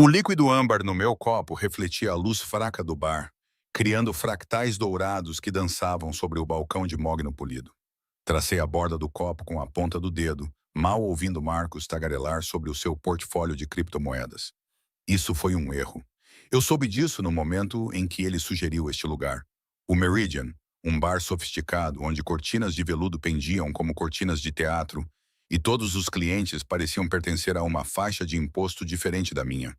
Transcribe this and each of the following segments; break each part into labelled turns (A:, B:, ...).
A: O líquido âmbar no meu copo refletia a luz fraca do bar, criando fractais dourados que dançavam sobre o balcão de mogno polido. Tracei a borda do copo com a ponta do dedo, mal ouvindo Marcos tagarelar sobre o seu portfólio de criptomoedas. Isso foi um erro. Eu soube disso no momento em que ele sugeriu este lugar. O Meridian, um bar sofisticado onde cortinas de veludo pendiam como cortinas de teatro, e todos os clientes pareciam pertencer a uma faixa de imposto diferente da minha.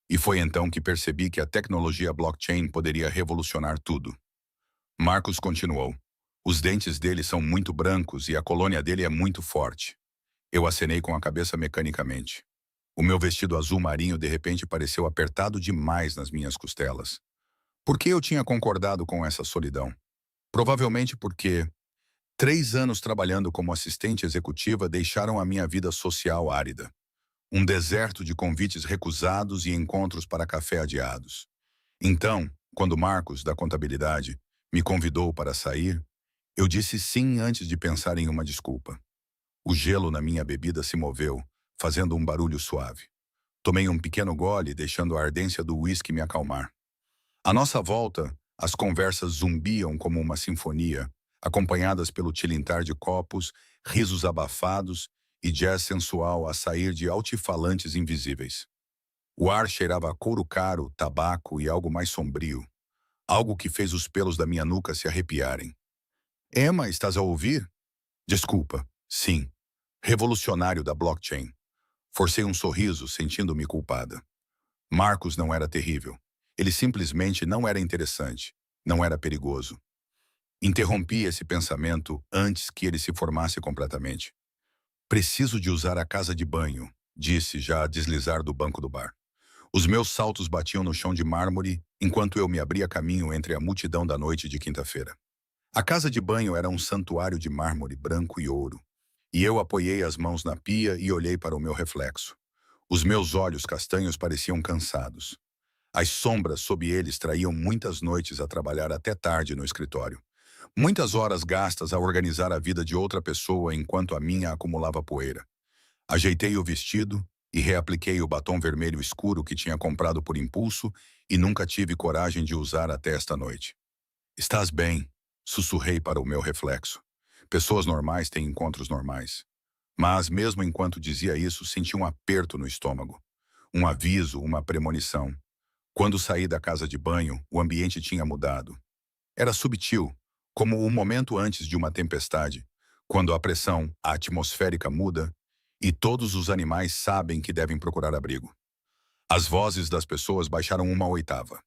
A: E foi então que percebi que a tecnologia blockchain poderia revolucionar tudo. Marcos continuou. Os dentes dele são muito brancos e a colônia dele é muito forte. Eu acenei com a cabeça mecanicamente. O meu vestido azul marinho de repente pareceu apertado demais nas minhas costelas. Por que eu tinha concordado com essa solidão? Provavelmente porque 3 anos trabalhando como assistente executiva deixaram a minha vida social árida. Um deserto de convites recusados e encontros para café adiados. Então, quando Marcos, da contabilidade, me convidou para sair, eu disse sim antes de pensar em uma desculpa. O gelo na minha bebida se moveu, fazendo um barulho suave. Tomei um pequeno gole, deixando a ardência do uísque me acalmar. À nossa volta, as conversas zumbiam como uma sinfonia, acompanhadas pelo tilintar de copos, risos abafados e jazz sensual a sair de altifalantes invisíveis. O ar cheirava a couro caro, tabaco e algo mais sombrio, algo que fez os pelos da minha nuca se arrepiarem. Emma, estás a ouvir? Desculpa, sim. Revolucionário da blockchain. Forcei um sorriso, sentindo-me culpada. Marcos não era terrível. Ele simplesmente não era interessante. Não era perigoso. Interrompi esse pensamento antes que ele se formasse completamente. Preciso de usar a casa de banho, disse já a deslizar do banco do bar. Os meus saltos batiam no chão de mármore enquanto eu me abria caminho entre a multidão da noite de quinta-feira. A casa de banho era um santuário de mármore branco e ouro, e eu apoiei as mãos na pia e olhei para o meu reflexo. Os meus olhos castanhos pareciam cansados. As sombras sob eles traíam muitas noites a trabalhar até tarde no escritório. Muitas horas gastas a organizar a vida de outra pessoa enquanto a minha acumulava poeira. Ajeitei o vestido e reapliquei o batom vermelho escuro que tinha comprado por impulso e nunca tive coragem de usar até esta noite. Estás bem? Sussurrei para o meu reflexo. Pessoas normais têm encontros normais. Mas, mesmo enquanto dizia isso, senti um aperto no estômago. Um aviso, uma premonição. Quando saí da casa de banho, o ambiente tinha mudado. Era subtil, como o momento antes de uma tempestade, quando a pressão atmosférica muda e todos os animais sabem que devem procurar abrigo. As vozes das pessoas baixaram uma oitava.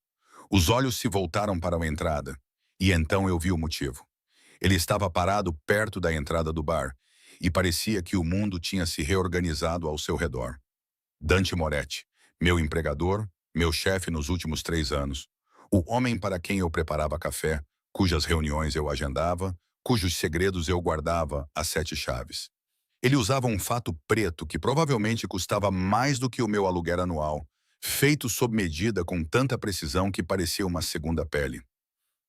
A: Os olhos se voltaram para a entrada, e então eu vi o motivo. Ele estava parado perto da entrada do bar, e parecia que o mundo tinha se reorganizado ao seu redor. Dante Moretti, meu empregador, meu chefe nos últimos 3 anos, o homem para quem eu preparava café, cujas reuniões eu agendava, cujos segredos eu guardava às 7 chaves. Ele usava um fato preto que provavelmente custava mais do que o meu aluguer anual, feito sob medida com tanta precisão que parecia uma segunda pele.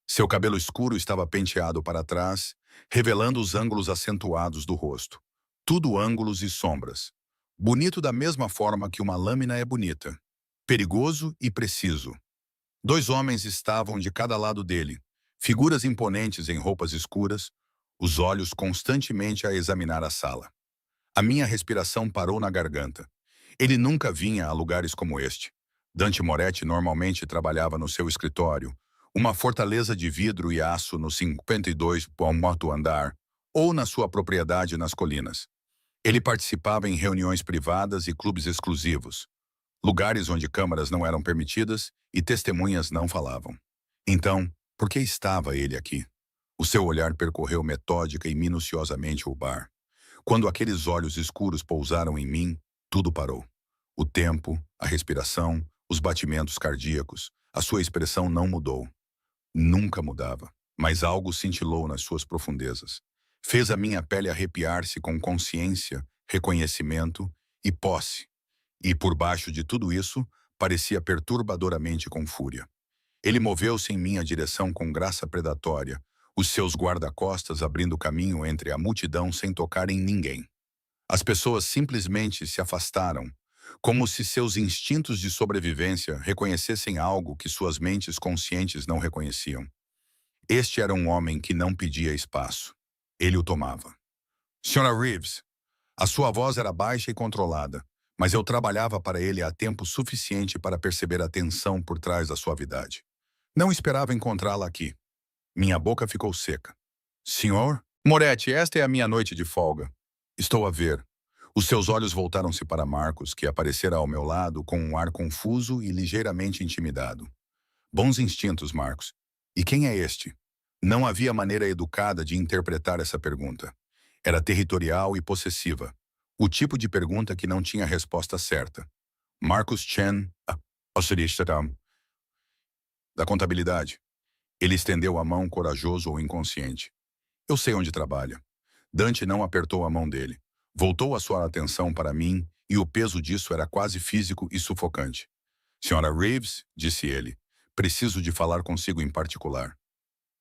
A: Seu cabelo escuro estava penteado para trás, revelando os ângulos acentuados do rosto. Tudo ângulos e sombras. Bonito da mesma forma que uma lâmina é bonita. Perigoso e preciso. 2 homens estavam de cada lado dele, figuras imponentes em roupas escuras, os olhos constantemente a examinar a sala. A minha respiração parou na garganta. Ele nunca vinha a lugares como este. Dante Moretti normalmente trabalhava no seu escritório, uma fortaleza de vidro e aço no 52 Palmoto andar, ou na sua propriedade nas colinas. Ele participava em reuniões privadas e clubes exclusivos, lugares onde câmaras não eram permitidas e testemunhas não falavam. Então, por que estava ele aqui? O seu olhar percorreu metódica e minuciosamente o bar. Quando aqueles olhos escuros pousaram em mim, tudo parou. O tempo, a respiração, os batimentos cardíacos, a sua expressão não mudou. Nunca mudava, mas algo cintilou nas suas profundezas. Fez a minha pele arrepiar-se com consciência, reconhecimento e posse. E por baixo de tudo isso, parecia perturbadoramente com fúria. Ele moveu-se em minha direção com graça predatória, os seus guarda-costas abrindo caminho entre a multidão sem tocar em ninguém. As pessoas simplesmente se afastaram, como se seus instintos de sobrevivência reconhecessem algo que suas mentes conscientes não reconheciam. Este era um homem que não pedia espaço. Ele o tomava. Sra. Reeves, a sua voz era baixa e controlada, mas eu trabalhava para ele há tempo suficiente para perceber a tensão por trás da suavidade. Não esperava encontrá-la aqui. Minha boca ficou seca. Senhor? Moretti, esta é a minha noite de folga. Estou a ver. Os seus olhos voltaram-se para Marcos, que aparecera ao meu lado com um ar confuso e ligeiramente intimidado. Bons instintos, Marcos. E quem é este? Não havia maneira educada de interpretar essa pergunta. Era territorial e possessiva. O tipo de pergunta que não tinha resposta certa. Marcus Chen, auxiliar da contabilidade. Ele estendeu a mão, corajoso ou inconsciente. Eu sei onde trabalha. Dante não apertou a mão dele. Voltou a sua atenção para mim e o peso disso era quase físico e sufocante. Sra. Reeves, disse ele, preciso de falar consigo em particular.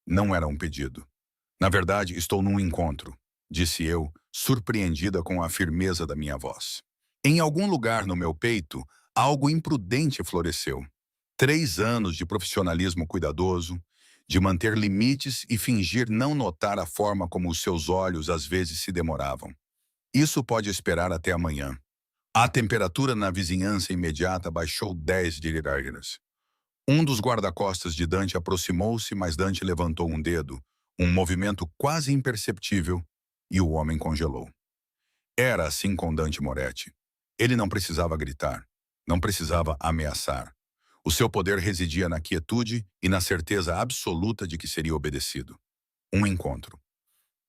A: Não era um pedido. Na verdade, estou num encontro, disse eu, surpreendida com a firmeza da minha voz. Em algum lugar no meu peito, algo imprudente floresceu. 3 anos de profissionalismo cuidadoso, de manter limites e fingir não notar a forma como os seus olhos às vezes se demoravam. Isso pode esperar até amanhã. A temperatura na vizinhança imediata baixou 10 degrees. Um dos guarda-costas de Dante aproximou-se, mas Dante levantou um dedo, um movimento quase imperceptível, e o homem congelou. Era assim com Dante Moretti. Ele não precisava gritar, não precisava ameaçar. O seu poder residia na quietude e na certeza absoluta de que seria obedecido. Um encontro.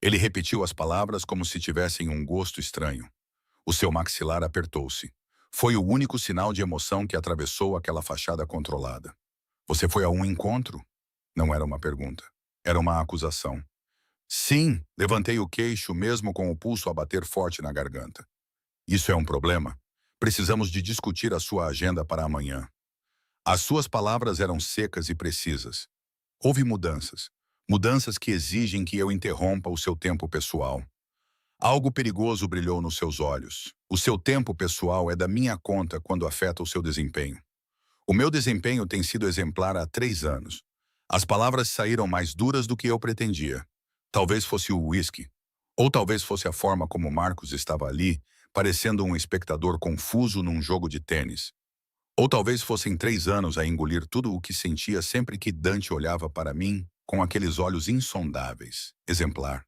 A: Ele repetiu as palavras como se tivessem um gosto estranho. O seu maxilar apertou-se. Foi o único sinal de emoção que atravessou aquela fachada controlada. Você foi a um encontro? Não era uma pergunta. Era uma acusação. Sim, levantei o queixo mesmo com o pulso a bater forte na garganta. Isso é um problema? Precisamos de discutir a sua agenda para amanhã. As suas palavras eram secas e precisas. Houve mudanças. Mudanças que exigem que eu interrompa o seu tempo pessoal. Algo perigoso brilhou nos seus olhos. O seu tempo pessoal é da minha conta quando afeta o seu desempenho. O meu desempenho tem sido exemplar há 3 anos. As palavras saíram mais duras do que eu pretendia. Talvez fosse o uísque. Ou talvez fosse a forma como Marcos estava ali, parecendo um espectador confuso num jogo de tênis. Ou talvez fossem 3 anos a engolir tudo o que sentia sempre que Dante olhava para mim com aqueles olhos insondáveis. Exemplar.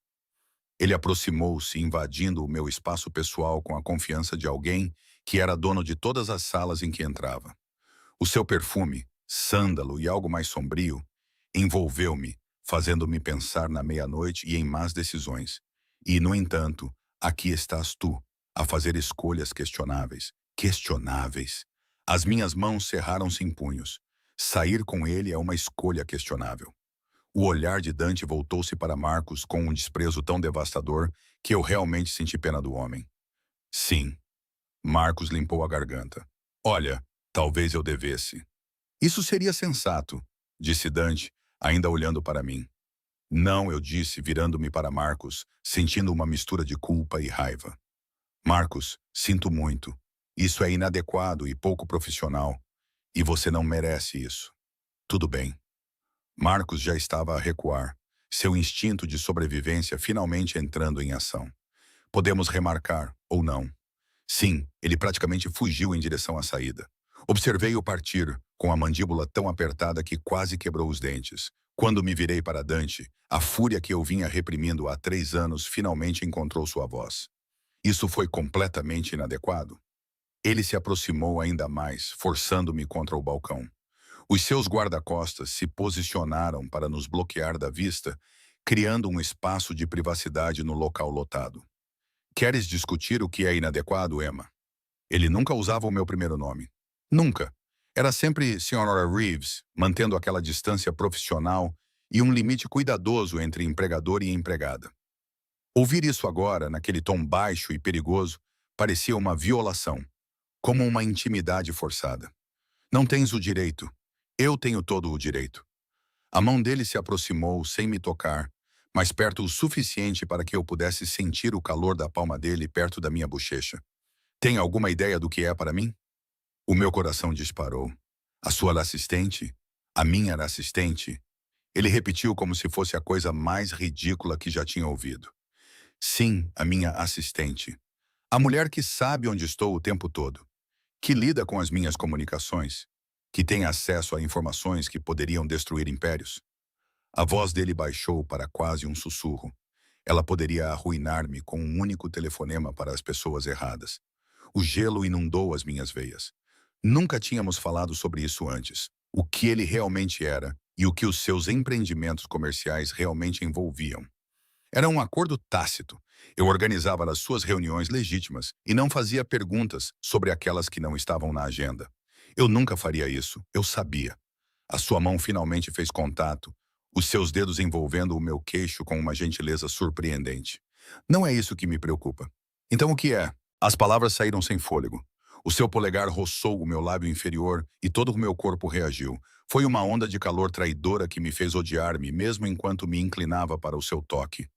A: Ele aproximou-se, invadindo o meu espaço pessoal com a confiança de alguém que era dono de todas as salas em que entrava. O seu perfume, sândalo e algo mais sombrio, envolveu-me, fazendo-me pensar na meia-noite e em más decisões. E, no entanto, aqui estás tu, a fazer escolhas questionáveis. Questionáveis. As minhas mãos cerraram-se em punhos. Sair com ele é uma escolha questionável. O olhar de Dante voltou-se para Marcos com um desprezo tão devastador que eu realmente senti pena do homem. Sim. Marcos limpou a garganta. Olha, talvez eu devesse. Isso seria sensato, disse Dante, ainda olhando para mim. Não, eu disse, virando-me para Marcos, sentindo uma mistura de culpa e raiva. Marcos, sinto muito. Isso é inadequado e pouco profissional. E você não merece isso. Tudo bem. Marcos já estava a recuar, seu instinto de sobrevivência finalmente entrando em ação. Podemos remarcar, ou não. Sim, ele praticamente fugiu em direção à saída. Observei-o partir, com a mandíbula tão apertada que quase quebrou os dentes. Quando me virei para Dante, a fúria que eu vinha reprimindo há 3 anos finalmente encontrou sua voz. Isso foi completamente inadequado. Ele se aproximou ainda mais, forçando-me contra o balcão. Os seus guarda-costas se posicionaram para nos bloquear da vista, criando um espaço de privacidade no local lotado. Queres discutir o que é inadequado, Emma? Ele nunca usava o meu primeiro nome. Nunca. Era sempre Sra. Reeves, mantendo aquela distância profissional e um limite cuidadoso entre empregador e empregada. Ouvir isso agora, naquele tom baixo e perigoso, parecia uma violação, como uma intimidade forçada. Não tens o direito. Eu tenho todo o direito. A mão dele se aproximou sem me tocar, mas perto o suficiente para que eu pudesse sentir o calor da palma dele perto da minha bochecha. Tem alguma ideia do que é para mim? O meu coração disparou. A sua era assistente? A minha era assistente? Ele repetiu como se fosse a coisa mais ridícula que já tinha ouvido. Sim, a minha assistente. A mulher que sabe onde estou o tempo todo, que lida com as minhas comunicações, que tem acesso a informações que poderiam destruir impérios. A voz dele baixou para quase um sussurro. Ela poderia arruinar-me com um único telefonema para as pessoas erradas. O gelo inundou as minhas veias. Nunca tínhamos falado sobre isso antes. O que ele realmente era e o que os seus empreendimentos comerciais realmente envolviam. Era um acordo tácito. Eu organizava as suas reuniões legítimas e não fazia perguntas sobre aquelas que não estavam na agenda. Eu nunca faria isso, eu sabia. A sua mão finalmente fez contato, os seus dedos envolvendo o meu queixo com uma gentileza surpreendente. Não é isso que me preocupa. Então o que é? As palavras saíram sem fôlego. O seu polegar roçou o meu lábio inferior e todo o meu corpo reagiu. Foi uma onda de calor traidora que me fez odiar-me, mesmo enquanto me inclinava para o seu toque.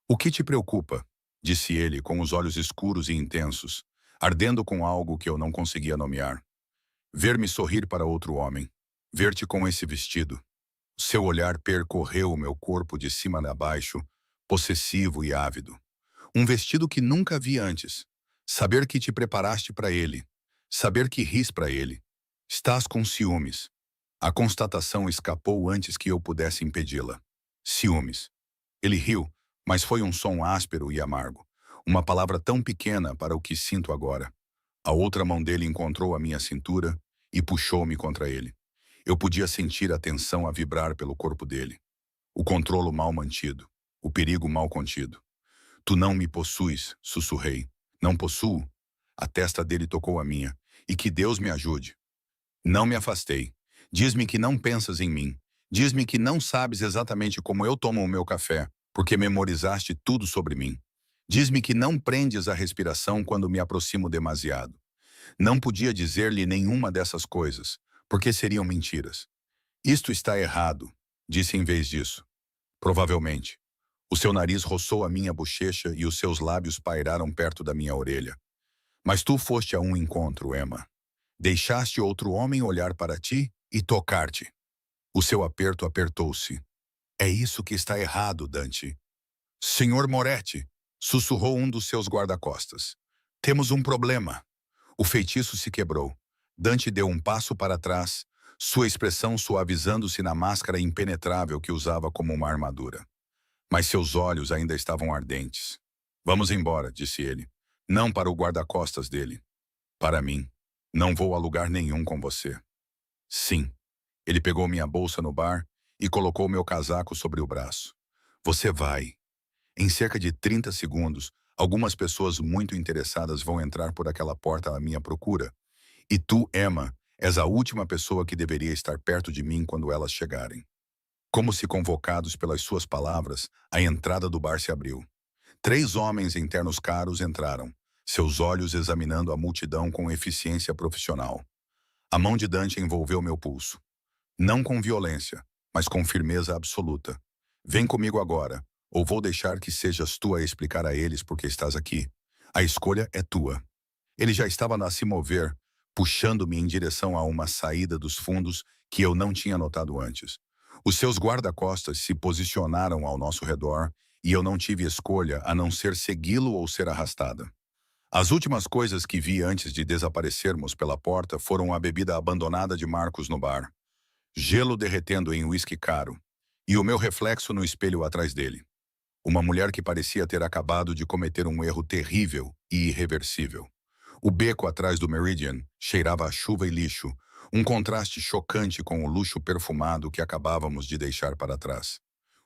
A: O que te preocupa? Disse ele, com os olhos escuros e intensos, ardendo com algo que eu não conseguia nomear. Ver-me sorrir para outro homem. Ver-te com esse vestido. Seu olhar percorreu o meu corpo de cima a baixo, possessivo e ávido. Um vestido que nunca vi antes. Saber que te preparaste para ele. Saber que ris para ele. Estás com ciúmes. A constatação escapou antes que eu pudesse impedi-la. Ciúmes. Ele riu, mas foi um som áspero e amargo. Uma palavra tão pequena para o que sinto agora. A outra mão dele encontrou a minha cintura e puxou-me contra ele. Eu podia sentir a tensão a vibrar pelo corpo dele. O controlo mal mantido. O perigo mal contido. Tu não me possuis, sussurrei. Não possuo? A testa dele tocou a minha. E que Deus me ajude. Não me afastei. Diz-me que não pensas em mim. Diz-me que não sabes exatamente como eu tomo o meu café, porque memorizaste tudo sobre mim. Diz-me que não prendes a respiração quando me aproximo demasiado. Não podia dizer-lhe nenhuma dessas coisas, porque seriam mentiras. Isto está errado, disse em vez disso. Provavelmente. O seu nariz roçou a minha bochecha e os seus lábios pairaram perto da minha orelha. Mas tu foste a um encontro, Emma. Deixaste outro homem olhar para ti e tocar-te. O seu aperto apertou-se. É isso que está errado, Dante. Senhor Moretti, sussurrou um dos seus guarda-costas. Temos um problema. O feitiço se quebrou. Dante deu um passo para trás, sua expressão suavizando-se na máscara impenetrável que usava como uma armadura. Mas seus olhos ainda estavam ardentes. Vamos embora, disse ele. Não para o guarda-costas dele. Para mim. Não vou a lugar nenhum com você. Sim. Ele pegou minha bolsa no bar e colocou meu casaco sobre o braço. Você vai. Em cerca de 30 segundos, algumas pessoas muito interessadas vão entrar por aquela porta à minha procura. E tu, Emma, és a última pessoa que deveria estar perto de mim quando elas chegarem. Como se convocados pelas suas palavras, a entrada do bar se abriu. 3 homens em ternos caros entraram, seus olhos examinando a multidão com eficiência profissional. A mão de Dante envolveu meu pulso. Não com violência, mas com firmeza absoluta. Vem comigo agora, ou vou deixar que sejas tu a explicar a eles por que estás aqui. A escolha é tua. Ele já estava a se mover, puxando-me em direção a uma saída dos fundos que eu não tinha notado antes. Os seus guarda-costas se posicionaram ao nosso redor e eu não tive escolha a não ser segui-lo ou ser arrastada. As últimas coisas que vi antes de desaparecermos pela porta foram a bebida abandonada de Marcos no bar, gelo derretendo em uísque caro, e o meu reflexo no espelho atrás dele. Uma mulher que parecia ter acabado de cometer um erro terrível e irreversível. O beco atrás do Meridian cheirava a chuva e lixo, um contraste chocante com o luxo perfumado que acabávamos de deixar para trás.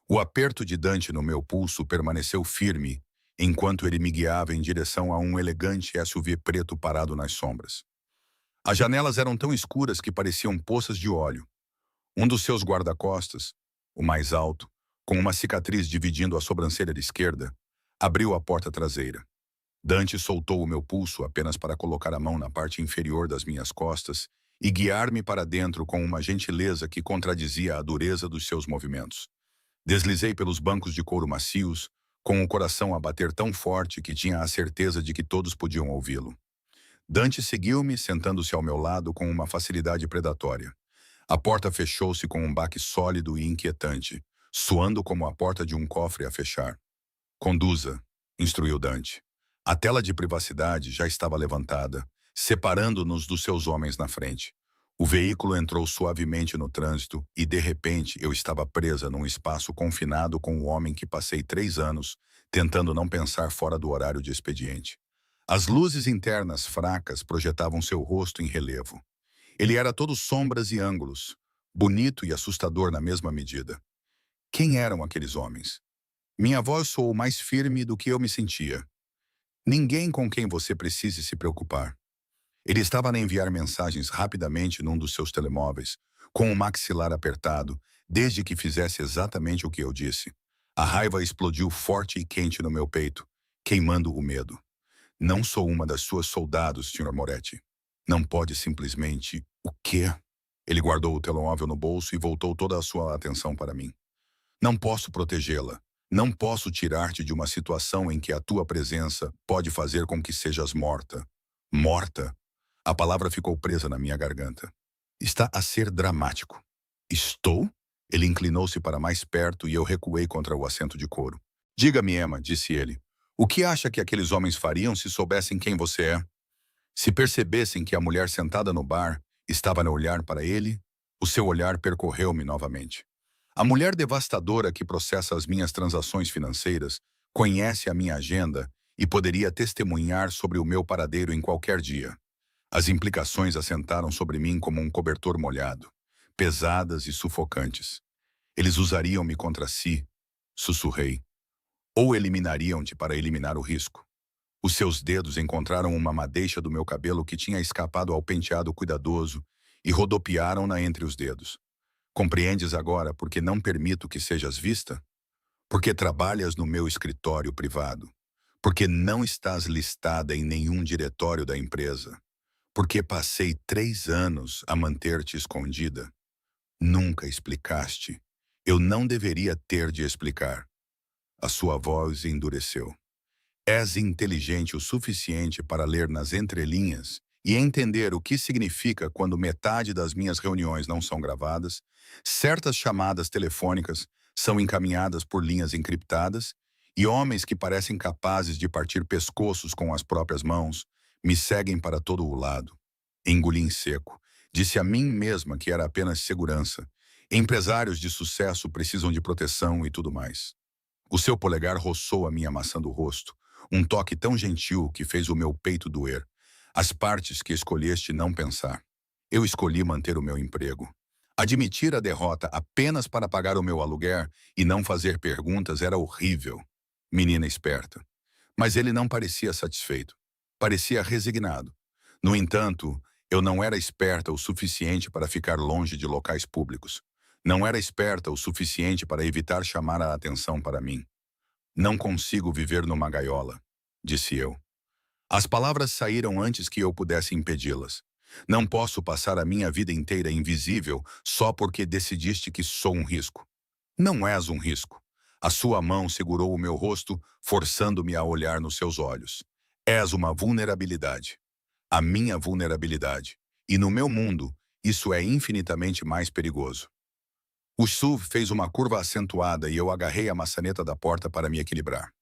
A: O aperto de Dante no meu pulso permaneceu firme, enquanto ele me guiava em direção a um elegante SUV preto parado nas sombras. As janelas eram tão escuras que pareciam poças de óleo. Um dos seus guarda-costas, o mais alto, com uma cicatriz dividindo a sobrancelha esquerda, abriu a porta traseira. Dante soltou o meu pulso apenas para colocar a mão na parte inferior das minhas costas e guiar-me para dentro com uma gentileza que contradizia a dureza dos seus movimentos. Deslizei pelos bancos de couro macios, com o coração a bater tão forte que tinha a certeza de que todos podiam ouvi-lo. Dante seguiu-me, sentando-se ao meu lado com uma facilidade predatória. A porta fechou-se com um baque sólido e inquietante, soando como a porta de um cofre a fechar. Conduza, instruiu Dante. A tela de privacidade já estava levantada, separando-nos dos seus homens na frente. O veículo entrou suavemente no trânsito e, de repente, eu estava presa num espaço confinado com o homem que passei 3 anos, tentando não pensar fora do horário de expediente. As luzes internas fracas projetavam seu rosto em relevo. Ele era todo sombras e ângulos, bonito e assustador na mesma medida. Quem eram aqueles homens? Minha voz soou mais firme do que eu me sentia. Ninguém com quem você precise se preocupar. Ele estava a enviar mensagens rapidamente num dos seus telemóveis, com o maxilar apertado, desde que fizesse exatamente o que eu disse. A raiva explodiu forte e quente no meu peito, queimando o medo. Não sou uma das suas soldados, Sr. Moretti. Não pode simplesmente... O quê? Ele guardou o telemóvel no bolso e voltou toda a sua atenção para mim. Não posso protegê-la. Não posso tirar-te de uma situação em que a tua presença pode fazer com que sejas morta. Morta? A palavra ficou presa na minha garganta. Está a ser dramático. Estou? Ele inclinou-se para mais perto e eu recuei contra o assento de couro. Diga-me, Emma, disse ele. O que acha que aqueles homens fariam se soubessem quem você é? Se percebessem que a mulher sentada no bar estava a olhar para ele, o seu olhar percorreu-me novamente. A mulher devastadora que processa as minhas transações financeiras conhece a minha agenda e poderia testemunhar sobre o meu paradeiro em qualquer dia. As implicações assentaram sobre mim como um cobertor molhado, pesadas e sufocantes. Eles usariam-me contra si, sussurrei, ou eliminariam-te para eliminar o risco. Os seus dedos encontraram uma madeixa do meu cabelo que tinha escapado ao penteado cuidadoso e rodopiaram-na entre os dedos. Compreendes agora por que não permito que sejas vista? Porque trabalhas no meu escritório privado. Porque não estás listada em nenhum diretório da empresa. Porque passei 3 anos a manter-te escondida. Nunca explicaste. Eu não deveria ter de explicar. A sua voz endureceu. És inteligente o suficiente para ler nas entrelinhas e entender o que significa quando metade das minhas reuniões não são gravadas, certas chamadas telefônicas são encaminhadas por linhas encriptadas e homens que parecem capazes de partir pescoços com as próprias mãos me seguem para todo o lado. Engoli em seco. Disse a mim mesma que era apenas segurança. Empresários de sucesso precisam de proteção e tudo mais. O seu polegar roçou a minha maçã do rosto, um toque tão gentil que fez o meu peito doer. As partes que escolheste não pensar. Eu escolhi manter o meu emprego. Admitir a derrota apenas para pagar o meu aluguer e não fazer perguntas era horrível. Menina esperta. Mas ele não parecia satisfeito. Parecia resignado. No entanto, eu não era esperta o suficiente para ficar longe de locais públicos. Não era esperta o suficiente para evitar chamar a atenção para mim. Não consigo viver numa gaiola, disse eu. As palavras saíram antes que eu pudesse impedi-las. Não posso passar a minha vida inteira invisível só porque decidiste que sou um risco. Não és um risco. A sua mão segurou o meu rosto, forçando-me a olhar nos seus olhos. És uma vulnerabilidade. A minha vulnerabilidade. E no meu mundo, isso é infinitamente mais perigoso. O SUV fez uma curva acentuada e eu agarrei a maçaneta da porta para me equilibrar.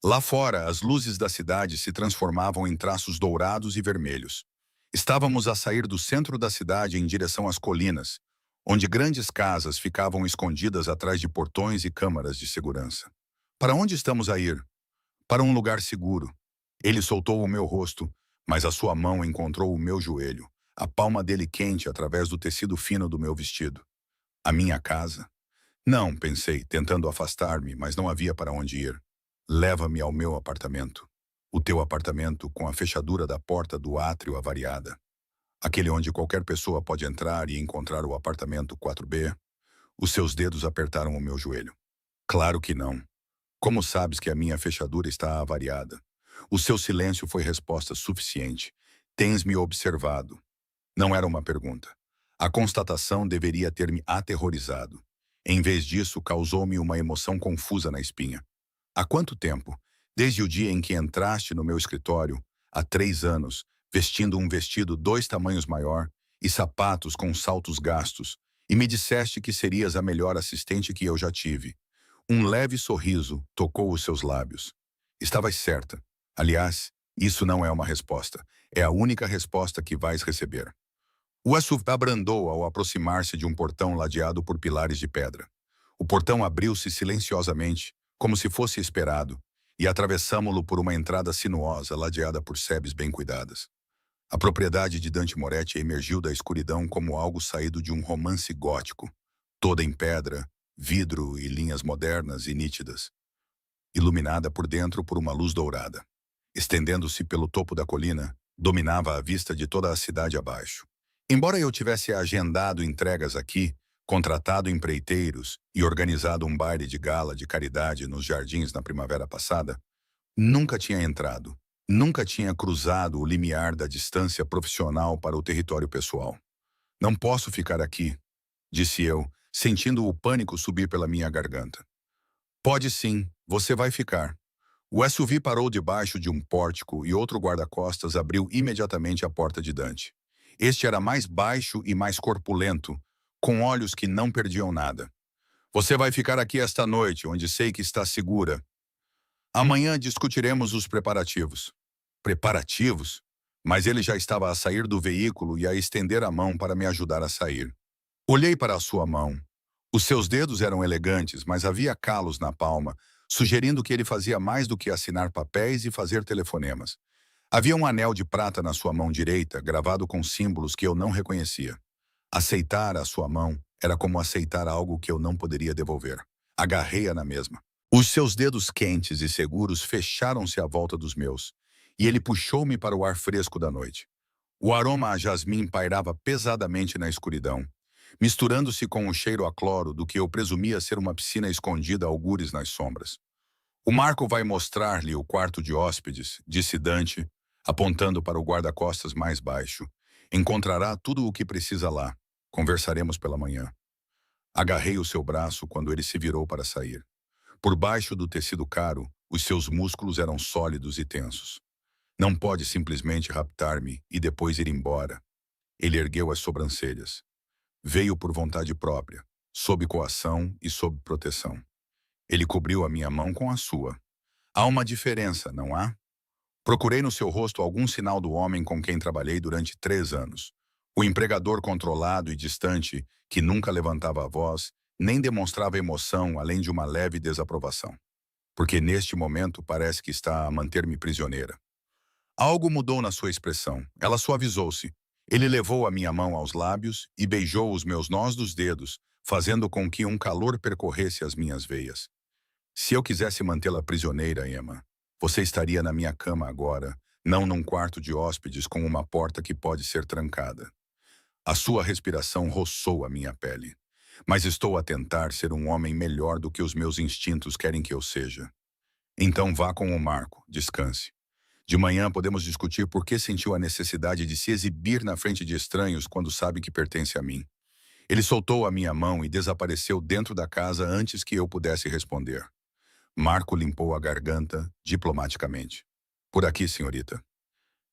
A: Lá fora, as luzes da cidade se transformavam em traços dourados e vermelhos. Estávamos a sair do centro da cidade em direção às colinas, onde grandes casas ficavam escondidas atrás de portões e câmaras de segurança. Para onde estamos a ir? Para um lugar seguro. Ele soltou o meu rosto, mas a sua mão encontrou o meu joelho, a palma dele quente através do tecido fino do meu vestido. A minha casa? Não, pensei, tentando afastar-me, mas não havia para onde ir. Leva-me ao meu apartamento. O teu apartamento com a fechadura da porta do átrio avariada. Aquele onde qualquer pessoa pode entrar e encontrar o apartamento 4B. Os seus dedos apertaram o meu joelho. Claro que não. Como sabes que a minha fechadura está avariada? O seu silêncio foi resposta suficiente. Tens me observado. Não era uma pergunta. A constatação deveria ter me aterrorizado. Em vez disso, causou-me uma emoção confusa na espinha. Há quanto tempo? Desde o dia em que entraste no meu escritório, há 3 anos, vestindo um vestido 2 tamanhos maior e sapatos com saltos gastos, e me disseste que serias a melhor assistente que eu já tive. Um leve sorriso tocou os seus lábios. Estavas certa. Aliás, isso não é uma resposta. É a única resposta que vais receber. O SUV abrandou ao aproximar-se de um portão ladeado por pilares de pedra. O portão abriu-se silenciosamente, como se fosse esperado, e atravessamo-lo por uma entrada sinuosa ladeada por sebes bem cuidadas. A propriedade de Dante Moretti emergiu da escuridão como algo saído de um romance gótico, toda em pedra, vidro e linhas modernas e nítidas, iluminada por dentro por uma luz dourada. Estendendo-se pelo topo da colina, dominava a vista de toda a cidade abaixo. Embora eu tivesse agendado entregas aqui, contratado empreiteiros e organizado um baile de gala de caridade nos jardins na primavera passada, nunca tinha entrado, nunca tinha cruzado o limiar da distância profissional para o território pessoal. Não posso ficar aqui, disse eu, sentindo o pânico subir pela minha garganta. Pode sim, você vai ficar. O SUV parou debaixo de um pórtico e outro guarda-costas abriu imediatamente a porta de Dante. Este era mais baixo e mais corpulento, com olhos que não perdiam nada. Você vai ficar aqui esta noite, onde sei que está segura. Amanhã discutiremos os preparativos. Preparativos? Mas ele já estava a sair do veículo e a estender a mão para me ajudar a sair. Olhei para a sua mão. Os seus dedos eram elegantes, mas havia calos na palma, sugerindo que ele fazia mais do que assinar papéis e fazer telefonemas. Havia um anel de prata na sua mão direita, gravado com símbolos que eu não reconhecia. Aceitar a sua mão era como aceitar algo que eu não poderia devolver. Agarrei-a na mesma. Os seus dedos quentes e seguros fecharam-se à volta dos meus, e ele puxou-me para o ar fresco da noite. O aroma a jasmim pairava pesadamente na escuridão, misturando-se com o cheiro a cloro do que eu presumia ser uma piscina escondida a algures nas sombras. O Marco vai mostrar-lhe o quarto de hóspedes, disse Dante, apontando para o guarda-costas mais baixo. Encontrará tudo o que precisa lá. Conversaremos pela manhã. Agarrei o seu braço quando ele se virou para sair. Por baixo do tecido caro, os seus músculos eram sólidos e tensos. Não pode simplesmente raptar-me e depois ir embora. Ele ergueu as sobrancelhas. Veio por vontade própria, sob coação e sob proteção. Ele cobriu a minha mão com a sua. Há uma diferença, não há? Procurei no seu rosto algum sinal do homem com quem trabalhei durante 3 anos. O empregador controlado e distante, que nunca levantava a voz, nem demonstrava emoção além de uma leve desaprovação. Porque neste momento parece que está a manter-me prisioneira. Algo mudou na sua expressão. Ela suavizou-se. Ele levou a minha mão aos lábios e beijou os meus nós dos dedos, fazendo com que um calor percorresse as minhas veias. Se eu quisesse mantê-la prisioneira, Emma, você estaria na minha cama agora, não num quarto de hóspedes com uma porta que pode ser trancada. A sua respiração roçou a minha pele. Mas estou a tentar ser um homem melhor do que os meus instintos querem que eu seja. Então vá com o Marco, descanse. De manhã podemos discutir por que sentiu a necessidade de se exibir na frente de estranhos quando sabe que pertence a mim. Ele soltou a minha mão e desapareceu dentro da casa antes que eu pudesse responder. Marco limpou a garganta diplomaticamente. Por aqui, senhorita.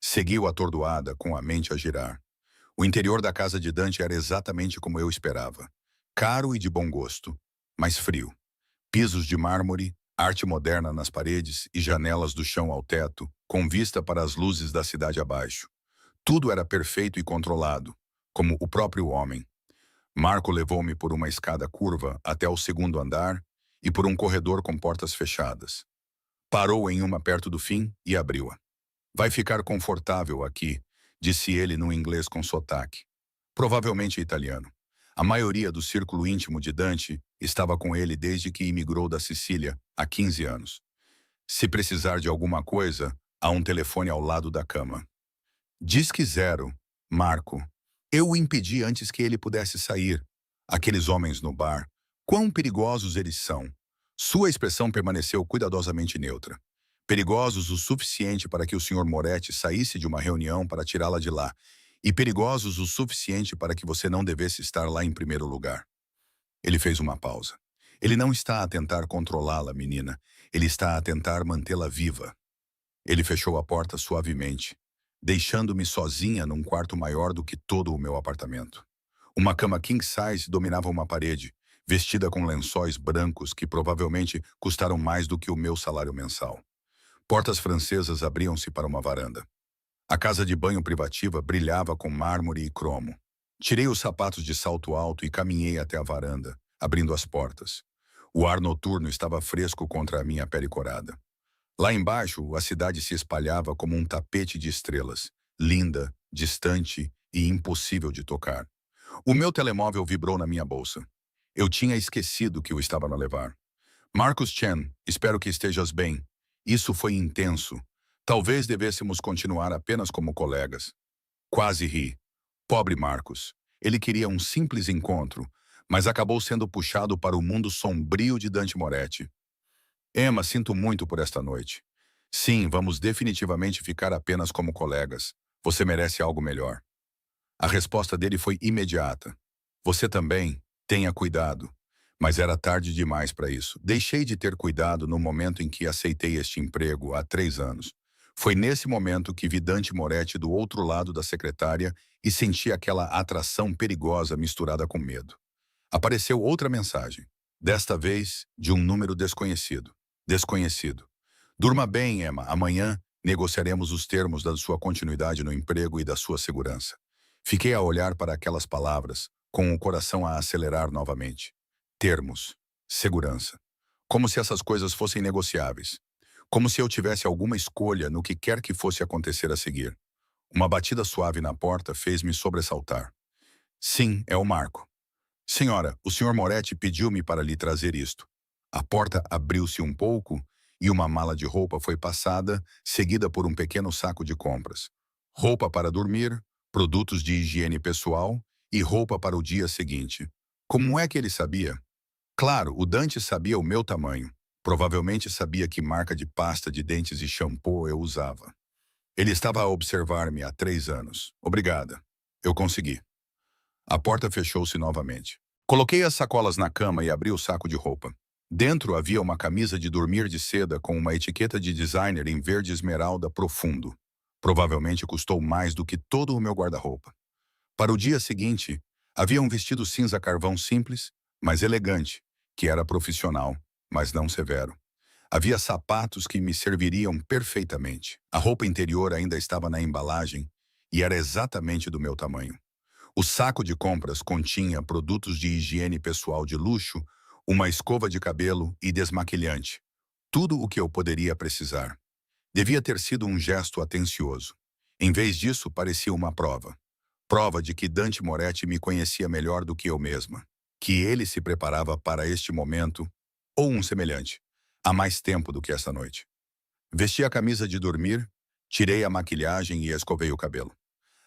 A: Seguiu atordoada, com a mente a girar. O interior da casa de Dante era exatamente como eu esperava. Caro e de bom gosto, mas frio. Pisos de mármore, arte moderna nas paredes e janelas do chão ao teto, com vista para as luzes da cidade abaixo. Tudo era perfeito e controlado, como o próprio homem. Marco levou-me por uma escada curva até o 2º andar e por um corredor com portas fechadas. Parou em uma perto do fim e abriu-a. Vai ficar confortável aqui, disse ele num inglês com sotaque. Provavelmente italiano. A maioria do círculo íntimo de Dante estava com ele desde que imigrou da Sicília, há 15 anos. Se precisar de alguma coisa, há um telefone ao lado da cama. Diz que 0, Marco. Eu o impedi antes que ele pudesse sair. Aqueles homens no bar, quão perigosos eles são. Sua expressão permaneceu cuidadosamente neutra. Perigosos o suficiente para que o Sr. Moretti saísse de uma reunião para tirá-la de lá, e perigosos o suficiente para que você não devesse estar lá em primeiro lugar. Ele fez uma pausa. Ele não está a tentar controlá-la, menina. Ele está a tentar mantê-la viva. Ele fechou a porta suavemente. deixando-me sozinha num quarto maior do que todo o meu apartamento. Uma cama king size dominava uma parede, vestida com lençóis brancos que provavelmente custaram mais do que o meu salário mensal. Portas francesas abriam-se para uma varanda. A casa de banho privativa brilhava com mármore e cromo. Tirei os sapatos de salto alto e caminhei até a varanda, abrindo as portas. O ar noturno estava fresco contra a minha pele corada. Lá embaixo, a cidade se espalhava como um tapete de estrelas, linda, distante e impossível de tocar. O meu telemóvel vibrou na minha bolsa. Eu tinha esquecido que o estava a levar. Marcus Chen, espero que estejas bem. Isso foi intenso. Talvez devêssemos continuar apenas como colegas. Quase ri. Pobre Marcus. Ele queria um simples encontro, mas acabou sendo puxado para o mundo sombrio de Dante Moretti. Emma, sinto muito por esta noite. Sim, vamos definitivamente ficar apenas como colegas. Você merece algo melhor. A resposta dele foi imediata. Você também, tenha cuidado. Mas era tarde demais para isso. Deixei de ter cuidado no momento em que aceitei este emprego há 3 anos. Foi nesse momento que vi Dante Moretti do outro lado da secretária e senti aquela atração perigosa misturada com medo. Apareceu outra mensagem, desta vez de um número desconhecido. Desconhecido. Durma bem, Emma. Amanhã negociaremos os termos da sua continuidade no emprego e da sua segurança. Fiquei a olhar para aquelas palavras, com o coração a acelerar novamente. Termos. Segurança. Como se essas coisas fossem negociáveis. Como se eu tivesse alguma escolha no que quer que fosse acontecer a seguir. Uma batida suave na porta fez-me sobressaltar. Sim, é o Marco. Senhora, o Sr. Moretti pediu-me para lhe trazer isto. A porta abriu-se um pouco e uma mala de roupa foi passada, seguida por um pequeno saco de compras. Roupa para dormir, produtos de higiene pessoal e roupa para o dia seguinte. Como é que ele sabia? Claro, o Dante sabia o meu tamanho. Provavelmente sabia que marca de pasta de dentes e shampoo eu usava. Ele estava a observar-me há 3 anos. Obrigada. Eu consegui. A porta fechou-se novamente. Coloquei as sacolas na cama e abri o saco de roupa. Dentro havia uma camisa de dormir de seda com uma etiqueta de designer em verde esmeralda profundo. Provavelmente custou mais do que todo o meu guarda-roupa. Para o dia seguinte, havia um vestido cinza carvão simples, mas elegante, que era profissional, mas não severo. Havia sapatos que me serviriam perfeitamente. A roupa interior ainda estava na embalagem e era exatamente do meu tamanho. O saco de compras continha produtos de higiene pessoal de luxo, uma escova de cabelo e desmaquilhante. Tudo o que eu poderia precisar. Devia ter sido um gesto atencioso. Em vez disso, parecia uma prova. Prova de que Dante Moretti me conhecia melhor do que eu mesma. Que ele se preparava para este momento, ou um semelhante, há mais tempo do que essa noite. Vesti a camisa de dormir, tirei a maquilhagem e escovei o cabelo.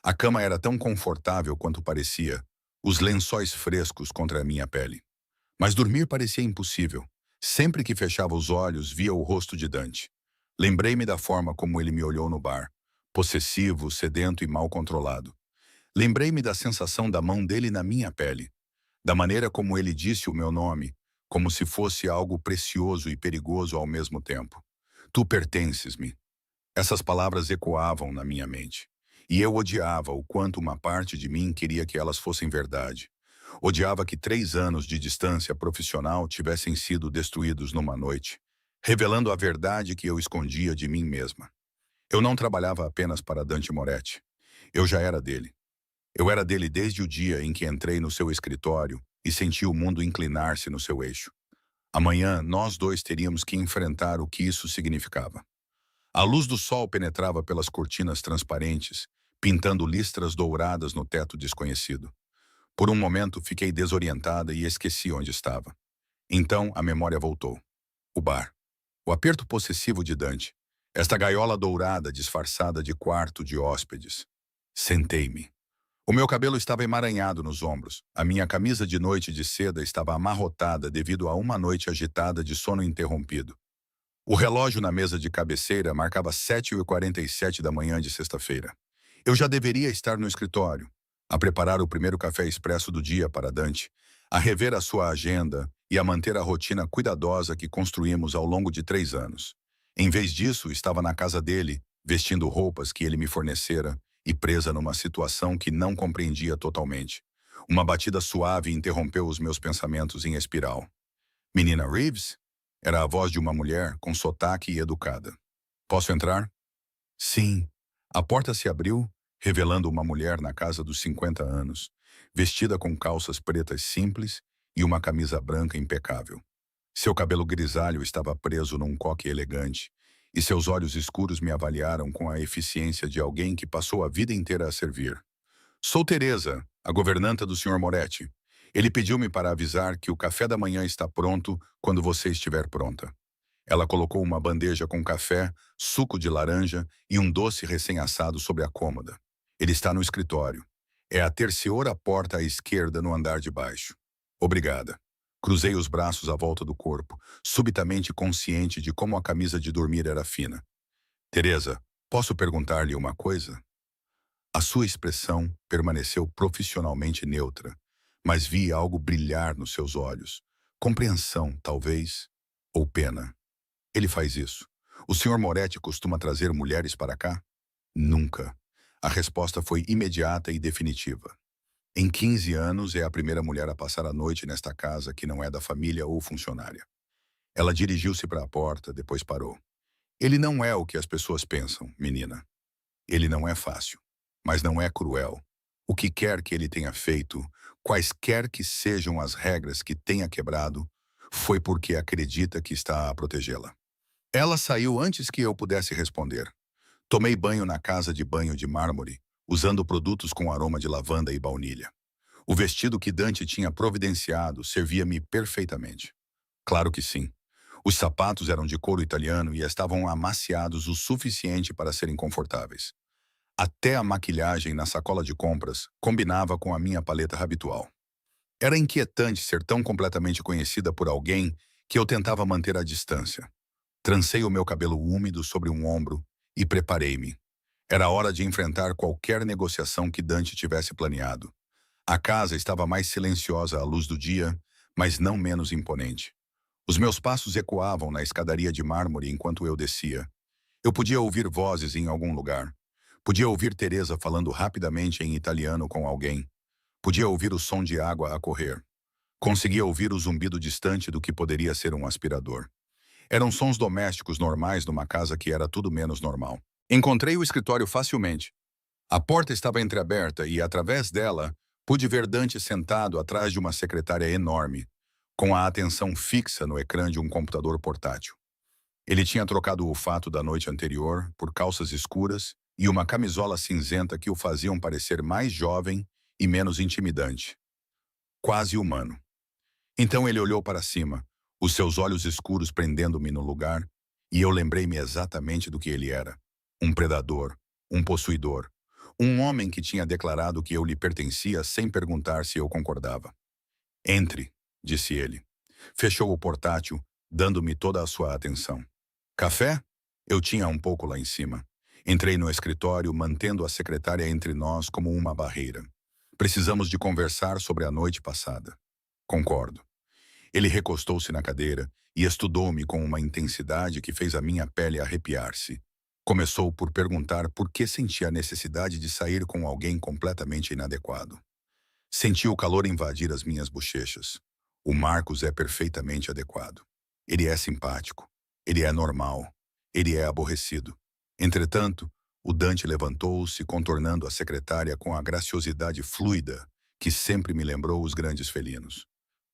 A: A cama era tão confortável quanto parecia, os lençóis frescos contra a minha pele. Mas dormir parecia impossível. Sempre que fechava os olhos, via o rosto de Dante. Lembrei-me da forma como ele me olhou no bar, possessivo, sedento e mal controlado. Lembrei-me da sensação da mão dele na minha pele, da maneira como ele disse o meu nome, como se fosse algo precioso e perigoso ao mesmo tempo. Tu pertences-me. Essas palavras ecoavam na minha mente. E eu odiava o quanto uma parte de mim queria que elas fossem verdade. Odiava que 3 anos de distância profissional tivessem sido destruídos numa noite, revelando a verdade que eu escondia de mim mesma. Eu não trabalhava apenas para Dante Moretti. Eu já era dele. Eu era dele desde o dia em que entrei no seu escritório e senti o mundo inclinar-se no seu eixo. Amanhã, nós dois teríamos que enfrentar o que isso significava. A luz do sol penetrava pelas cortinas transparentes, pintando listras douradas no teto desconhecido. Por um momento, fiquei desorientada e esqueci onde estava. Então, a memória voltou. O bar. O aperto possessivo de Dante. Esta gaiola dourada disfarçada de quarto de hóspedes. Sentei-me. O meu cabelo estava emaranhado nos ombros. A minha camisa de noite de seda estava amarrotada devido a uma noite agitada de sono interrompido. O relógio na mesa de cabeceira marcava 7h47 da manhã de sexta-feira. Eu já deveria estar no escritório, a preparar o primeiro café expresso do dia para Dante, a rever a sua agenda e a manter a rotina cuidadosa que construímos ao longo de 3 anos. Em vez disso, estava na casa dele, vestindo roupas que ele me fornecera e presa numa situação que não compreendia totalmente. Uma batida suave interrompeu os meus pensamentos em espiral. Menina Reeves? Era a voz de uma mulher com sotaque e educada. Posso entrar? Sim. A porta se abriu, revelando uma mulher na casa dos 50 anos, vestida com calças pretas simples e uma camisa branca impecável. Seu cabelo grisalho estava preso num coque elegante, e seus olhos escuros me avaliaram com a eficiência de alguém que passou a vida inteira a servir. Sou Teresa, a governanta do Sr. Moretti. Ele pediu-me para avisar que o café da manhã está pronto quando você estiver pronta. Ela colocou uma bandeja com café, suco de laranja e um doce recém-assado sobre a cômoda. Ele está no escritório. É a terceira porta à esquerda no andar de baixo. Obrigada. Cruzei os braços à volta do corpo, subitamente consciente de como a camisa de dormir era fina. Teresa, posso perguntar-lhe uma coisa? A sua expressão permaneceu profissionalmente neutra, mas vi algo brilhar nos seus olhos. Compreensão, talvez, ou pena. Ele faz isso. O Sr. Moretti costuma trazer mulheres para cá? Nunca. A resposta foi imediata e definitiva. Em 15 anos, é a primeira mulher a passar a noite nesta casa que não é da família ou funcionária. Ela dirigiu-se para a porta, depois parou. Ele não é o que as pessoas pensam, menina. Ele não é fácil, mas não é cruel. O que quer que ele tenha feito, quaisquer que sejam as regras que tenha quebrado, foi porque acredita que está a protegê-la. Ela saiu antes que eu pudesse responder. Tomei banho na casa de banho de mármore, usando produtos com aroma de lavanda e baunilha. O vestido que Dante tinha providenciado servia-me perfeitamente. Claro que sim. Os sapatos eram de couro italiano e estavam amaciados o suficiente para serem confortáveis. Até a maquilhagem na sacola de compras combinava com a minha paleta habitual. Era inquietante ser tão completamente conhecida por alguém que eu tentava manter a distância. Trancei o meu cabelo úmido sobre um ombro e preparei-me. Era hora de enfrentar qualquer negociação que Dante tivesse planeado. A casa estava mais silenciosa à luz do dia, mas não menos imponente. Os meus passos ecoavam na escadaria de mármore enquanto eu descia. Eu podia ouvir vozes em algum lugar. Podia ouvir Teresa falando rapidamente em italiano com alguém. Podia ouvir o som de água a correr. Conseguia ouvir o zumbido distante do que poderia ser um aspirador. Eram sons domésticos normais numa casa que era tudo menos normal. Encontrei o escritório facilmente. A porta estava entreaberta e, através dela, pude ver Dante sentado atrás de uma secretária enorme, com a atenção fixa no ecrã de um computador portátil. Ele tinha trocado o fato da noite anterior por calças escuras e uma camisola cinzenta que o faziam parecer mais jovem e menos intimidante. Quase humano. Então ele olhou para cima, os seus olhos escuros prendendo-me no lugar, e eu lembrei-me exatamente do que ele era. Um predador, um possuidor, um homem que tinha declarado que eu lhe pertencia sem perguntar se eu concordava. Entre, disse ele. Fechou o portátil, dando-me toda a sua atenção. Café? Eu tinha um pouco lá em cima. Entrei no escritório, mantendo a secretária entre nós como uma barreira. Precisamos de conversar sobre a noite passada. Concordo. Ele recostou-se na cadeira e estudou-me com uma intensidade que fez a minha pele arrepiar-se. Começou por perguntar por que sentia a necessidade de sair com alguém completamente inadequado. Senti o calor invadir as minhas bochechas. O Marcos é perfeitamente adequado. Ele é simpático. Ele é normal. Ele é aborrecido. Entretanto, o Dante levantou-se, contornando a secretária com a graciosidade fluida que sempre me lembrou os grandes felinos.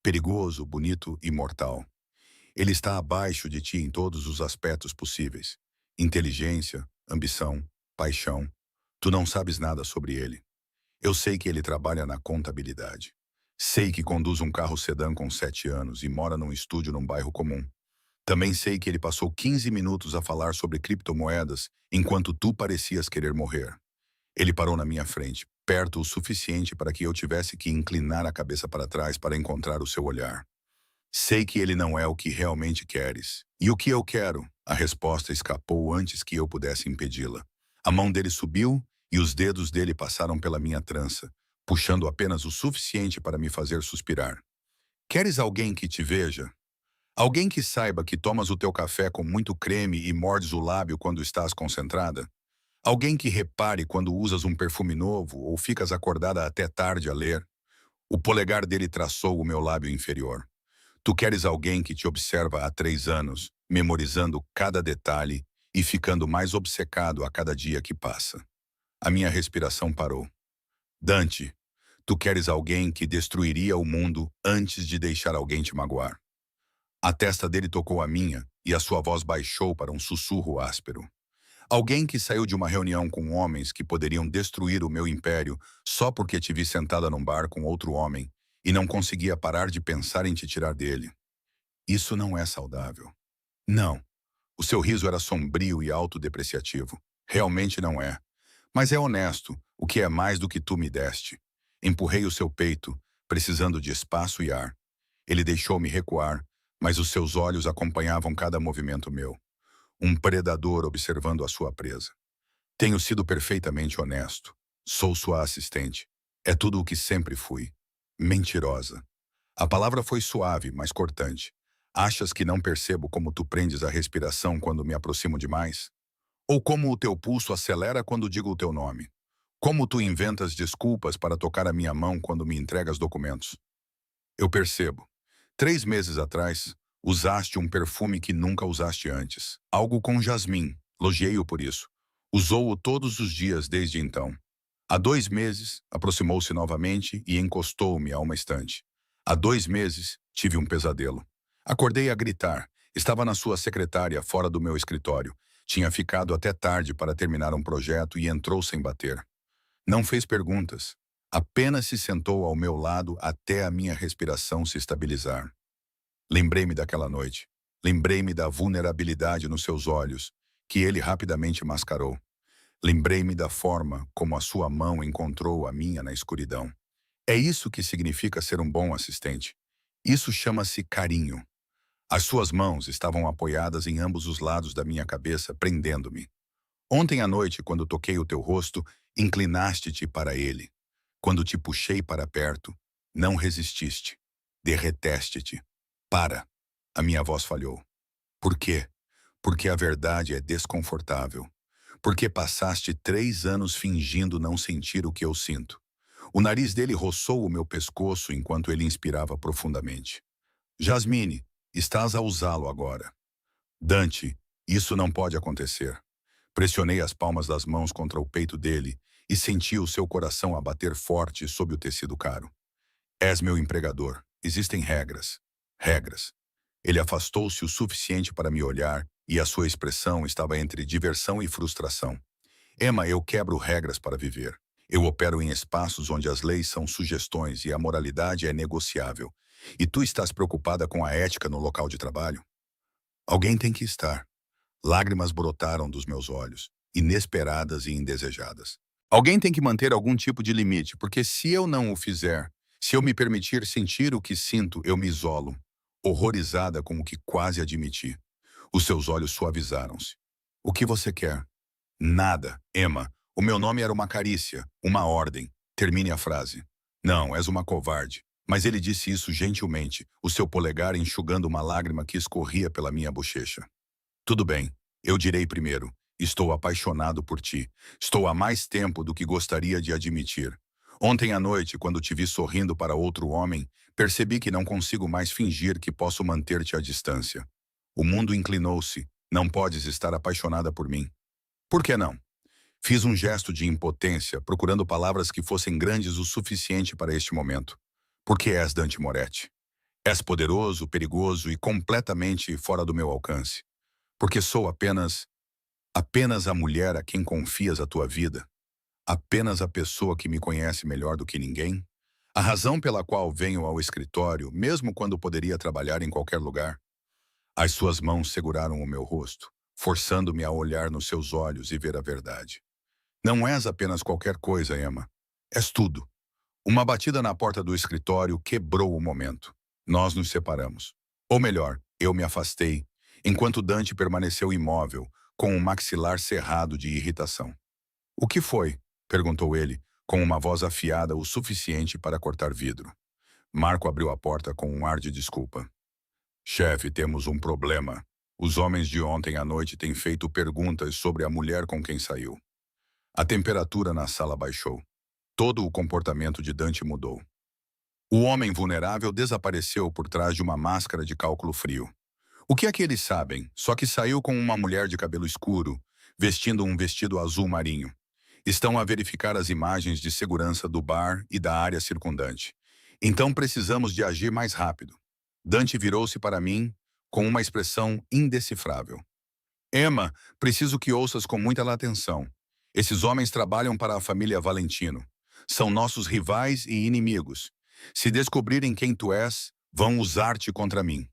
A: Perigoso, bonito e mortal. Ele está abaixo de ti em todos os aspectos possíveis. Inteligência, ambição, paixão. Tu não sabes nada sobre ele. Eu sei que ele trabalha na contabilidade. Sei que conduz um carro sedã com 7 anos e mora num estúdio num bairro comum. Também sei que ele passou 15 minutos a falar sobre criptomoedas enquanto tu parecias querer morrer. Ele parou na minha frente, perto o suficiente para que eu tivesse que inclinar a cabeça para trás para encontrar o seu olhar. Sei que ele não é o que realmente queres. E o que eu quero? A resposta escapou antes que eu pudesse impedi-la. A mão dele subiu e os dedos dele passaram pela minha trança, puxando apenas o suficiente para me fazer suspirar. Queres alguém que te veja? Alguém que saiba que tomas o teu café com muito creme e mordes o lábio quando estás concentrada? Alguém que repare quando usas um perfume novo ou ficas acordada até tarde a ler. O polegar dele traçou o meu lábio inferior. Tu queres alguém que te observa há 3 anos, memorizando cada detalhe e ficando mais obcecado a cada dia que passa. A minha respiração parou. Dante, tu queres alguém que destruiria o mundo antes de deixar alguém te magoar. A testa dele tocou a minha e a sua voz baixou para um sussurro áspero. Alguém que saiu de uma reunião com homens que poderiam destruir o meu império só porque te vi sentada num bar com outro homem e não conseguia parar de pensar em te tirar dele. Isso não é saudável. Não. O seu riso era sombrio e autodepreciativo. Realmente não é. Mas é honesto, o que é mais do que tu me deste. Empurrei o seu peito, precisando de espaço e ar. Ele deixou-me recuar, mas os seus olhos acompanhavam cada movimento meu. Um predador observando a sua presa. Tenho sido perfeitamente honesto. Sou sua assistente. É tudo o que sempre fui. Mentirosa. A palavra foi suave, mas cortante. Achas que não percebo como tu prendes a respiração quando me aproximo demais? Ou como o teu pulso acelera quando digo o teu nome? Como tu inventas desculpas para tocar a minha mão quando me entregas documentos? Eu percebo. 3 meses atrás, usaste um perfume que nunca usaste antes. Algo com jasmim. Elogiei-o por isso. Usou-o todos os dias desde então. Há 2 meses, aproximou-se novamente e encostou-me a uma estante. Há 2 meses, tive um pesadelo. Acordei a gritar. Estava na sua secretária, fora do meu escritório. Tinha ficado até tarde para terminar um projeto e entrou sem bater. Não fez perguntas. Apenas se sentou ao meu lado até a minha respiração se estabilizar. Lembrei-me daquela noite. Lembrei-me da vulnerabilidade nos seus olhos, que ele rapidamente mascarou. Lembrei-me da forma como a sua mão encontrou a minha na escuridão. É isso que significa ser um bom assistente. Isso chama-se carinho. As suas mãos estavam apoiadas em ambos os lados da minha cabeça, prendendo-me. Ontem à noite, quando toquei o teu rosto, inclinaste-te para ele. Quando te puxei para perto, não resististe. Derreteste-te. Para. A minha voz falhou. Por quê? Porque a verdade é desconfortável. Porque passaste 3 anos fingindo não sentir o que eu sinto. O nariz dele roçou o meu pescoço enquanto ele inspirava profundamente. Jasmine, estás a usá-lo agora. Dante, isso não pode acontecer. Pressionei as palmas das mãos contra o peito dele e senti o seu coração a bater forte sob o tecido caro. És meu empregador. Existem regras. Regras. Ele afastou-se o suficiente para me olhar e a sua expressão estava entre diversão e frustração. Emma, eu quebro regras para viver. Eu opero em espaços onde as leis são sugestões e a moralidade é negociável. E tu estás preocupada com a ética no local de trabalho? Alguém tem que estar. Lágrimas brotaram dos meus olhos, inesperadas e indesejadas. Alguém tem que manter algum tipo de limite, porque se eu não o fizer, se eu me permitir sentir o que sinto, eu me isolo, horrorizada com o que quase admiti. Os seus olhos suavizaram-se. O que você quer? Nada, Emma. O meu nome era uma carícia, uma ordem. Termine a frase. Não, és uma covarde. Mas ele disse isso gentilmente, o seu polegar enxugando uma lágrima que escorria pela minha bochecha. Tudo bem, eu direi primeiro. Estou apaixonado por ti. Estou há mais tempo do que gostaria de admitir. Ontem à noite, quando te vi sorrindo para outro homem, percebi que não consigo mais fingir que posso manter-te à distância. O mundo inclinou-se. Não podes estar apaixonada por mim. Por que não? Fiz um gesto de impotência, procurando palavras que fossem grandes o suficiente para este momento. Porque és Dante Moretti. És poderoso, perigoso e completamente fora do meu alcance. Porque sou apenas a mulher a quem confias a tua vida. Apenas a pessoa que me conhece melhor do que ninguém. A razão pela qual venho ao escritório, mesmo quando poderia trabalhar em qualquer lugar. As suas mãos seguraram o meu rosto, forçando-me a olhar nos seus olhos e ver a verdade. Não és apenas qualquer coisa, Emma. És tudo. Uma batida na porta do escritório quebrou o momento. Nós nos separamos. Ou melhor, eu me afastei, enquanto Dante permaneceu imóvel, com o maxilar cerrado de irritação. O que foi? Perguntou ele, com uma voz afiada o suficiente para cortar vidro. Marco abriu a porta com um ar de desculpa. Chefe, temos um problema. Os homens de ontem à noite têm feito perguntas sobre a mulher com quem saiu. A temperatura na sala baixou. Todo o comportamento de Dante mudou. O homem vulnerável desapareceu por trás de uma máscara de cálculo frio. O que é que eles sabem? Só que saiu com uma mulher de cabelo escuro, vestindo um vestido azul marinho. Estão a verificar as imagens de segurança do bar e da área circundante. Então precisamos de agir mais rápido. Dante virou-se para mim com uma expressão indecifrável. Emma, preciso que ouças com muita atenção. Esses homens trabalham para a família Valentino. São nossos rivais e inimigos. Se descobrirem quem tu és, vão usar-te contra mim.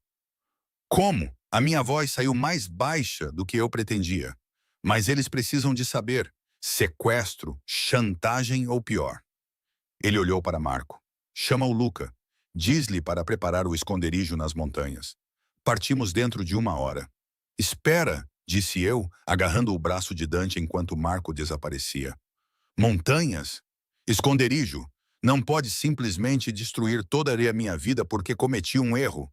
A: Como? A minha voz saiu mais baixa do que eu pretendia. Mas eles precisam de saber. Sequestro, chantagem ou pior. Ele olhou para Marco. Chama o Luca. Diz-lhe para preparar o esconderijo nas montanhas. Partimos dentro de 1 hora. Espera, disse eu, agarrando o braço de Dante enquanto Marco desaparecia. Montanhas? Esconderijo. Não pode simplesmente destruir toda a minha vida porque cometi um erro.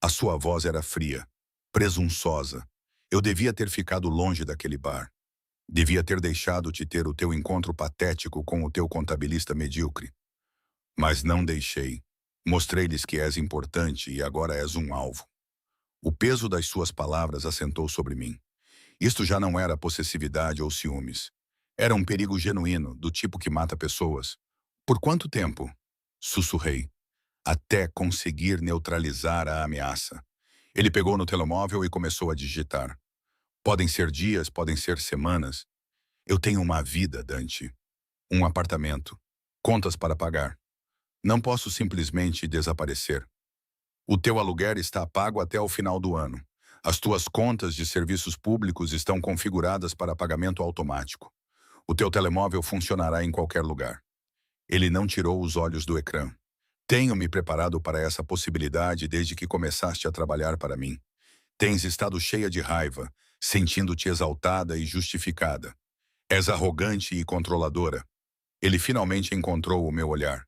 A: A sua voz era fria, presunçosa. Eu devia ter ficado longe daquele bar. Devia ter deixado-te ter o teu encontro patético com o teu contabilista medíocre. Mas não deixei. Mostrei-lhes que és importante e agora és um alvo. O peso das suas palavras assentou sobre mim. Isto já não era possessividade ou ciúmes. Era um perigo genuíno, do tipo que mata pessoas. Por quanto tempo? Sussurrei. Até conseguir neutralizar a ameaça. Ele pegou no telemóvel e começou a digitar. Podem ser dias, podem ser semanas. Eu tenho uma vida, Dante. Um apartamento. Contas para pagar. Não posso simplesmente desaparecer. O teu aluguer está pago até o final do ano. As tuas contas de serviços públicos estão configuradas para pagamento automático. O teu telemóvel funcionará em qualquer lugar. Ele não tirou os olhos do ecrã. Tenho me preparado para essa possibilidade desde que começaste a trabalhar para mim. Tens estado cheia de raiva, sentindo-te exaltada e justificada. És arrogante e controladora. Ele finalmente encontrou o meu olhar.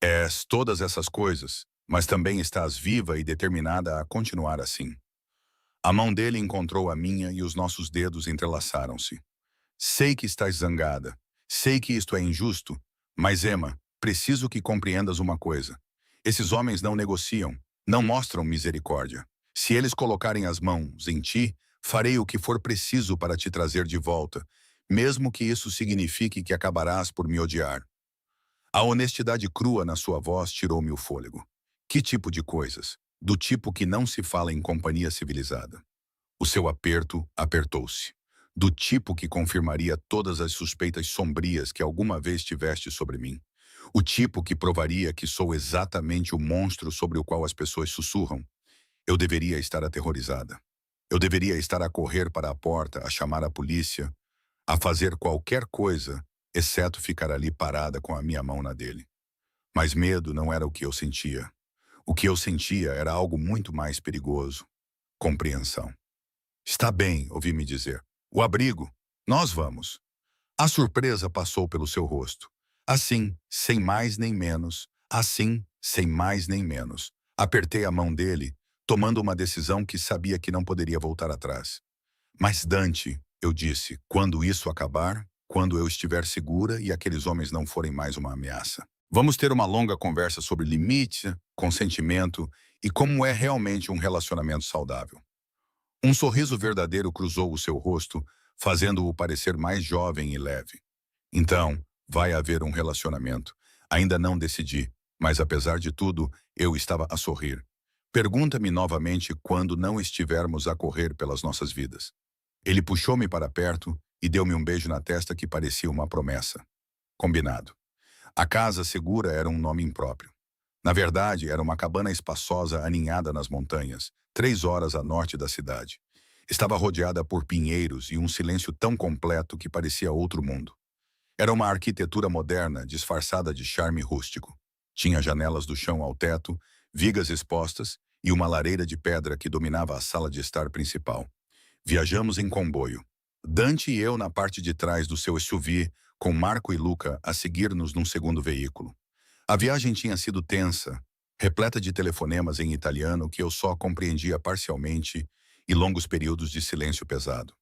A: És todas essas coisas, mas também estás viva e determinada a continuar assim. A mão dele encontrou a minha e os nossos dedos entrelaçaram-se. Sei que estás zangada. Sei que isto é injusto. Mas, Emma, preciso que compreendas uma coisa. Esses homens não negociam, não mostram misericórdia. Se eles colocarem as mãos em ti, farei o que for preciso para te trazer de volta, mesmo que isso signifique que acabarás por me odiar. A honestidade crua na sua voz tirou-me o fôlego. Que tipo de coisas? Do tipo que não se fala em companhia civilizada. O seu aperto apertou-se. Do tipo que confirmaria todas as suspeitas sombrias que alguma vez tiveste sobre mim. O tipo que provaria que sou exatamente o monstro sobre o qual as pessoas sussurram. Eu deveria estar aterrorizada. Eu deveria estar a correr para a porta, a chamar a polícia, a fazer qualquer coisa, exceto ficar ali parada com a minha mão na dele. Mas medo não era o que eu sentia. O que eu sentia era algo muito mais perigoso. Compreensão. Está bem, ouvi-me dizer. O abrigo. Nós vamos. A surpresa passou pelo seu rosto. Assim, sem mais nem menos. Assim, sem mais nem menos. Apertei a mão dele, tomando uma decisão que sabia que não poderia voltar atrás. Mas Dante, eu disse, quando isso acabar, quando eu estiver segura e aqueles homens não forem mais uma ameaça. Vamos ter uma longa conversa sobre limite, consentimento e como é realmente um relacionamento saudável. Um sorriso verdadeiro cruzou o seu rosto, fazendo-o parecer mais jovem e leve. Então, vai haver um relacionamento. Ainda não decidi, mas apesar de tudo, eu estava a sorrir. Pergunta-me novamente quando não estivermos a correr pelas nossas vidas. Ele puxou-me para perto e deu-me um beijo na testa que parecia uma promessa. Combinado. A casa segura era um nome impróprio. Na verdade, era uma cabana espaçosa aninhada nas montanhas, 3 horas a norte da cidade. Estava rodeada por pinheiros e um silêncio tão completo que parecia outro mundo. Era uma arquitetura moderna, disfarçada de charme rústico. Tinha janelas do chão ao teto, vigas expostas e uma lareira de pedra que dominava a sala de estar principal. Viajamos em comboio. Dante e eu na parte de trás do seu SUV, com Marco e Luca a seguir-nos num segundo veículo. A viagem tinha sido tensa, repleta de telefonemas em italiano que eu só compreendia parcialmente e longos períodos de silêncio pesado.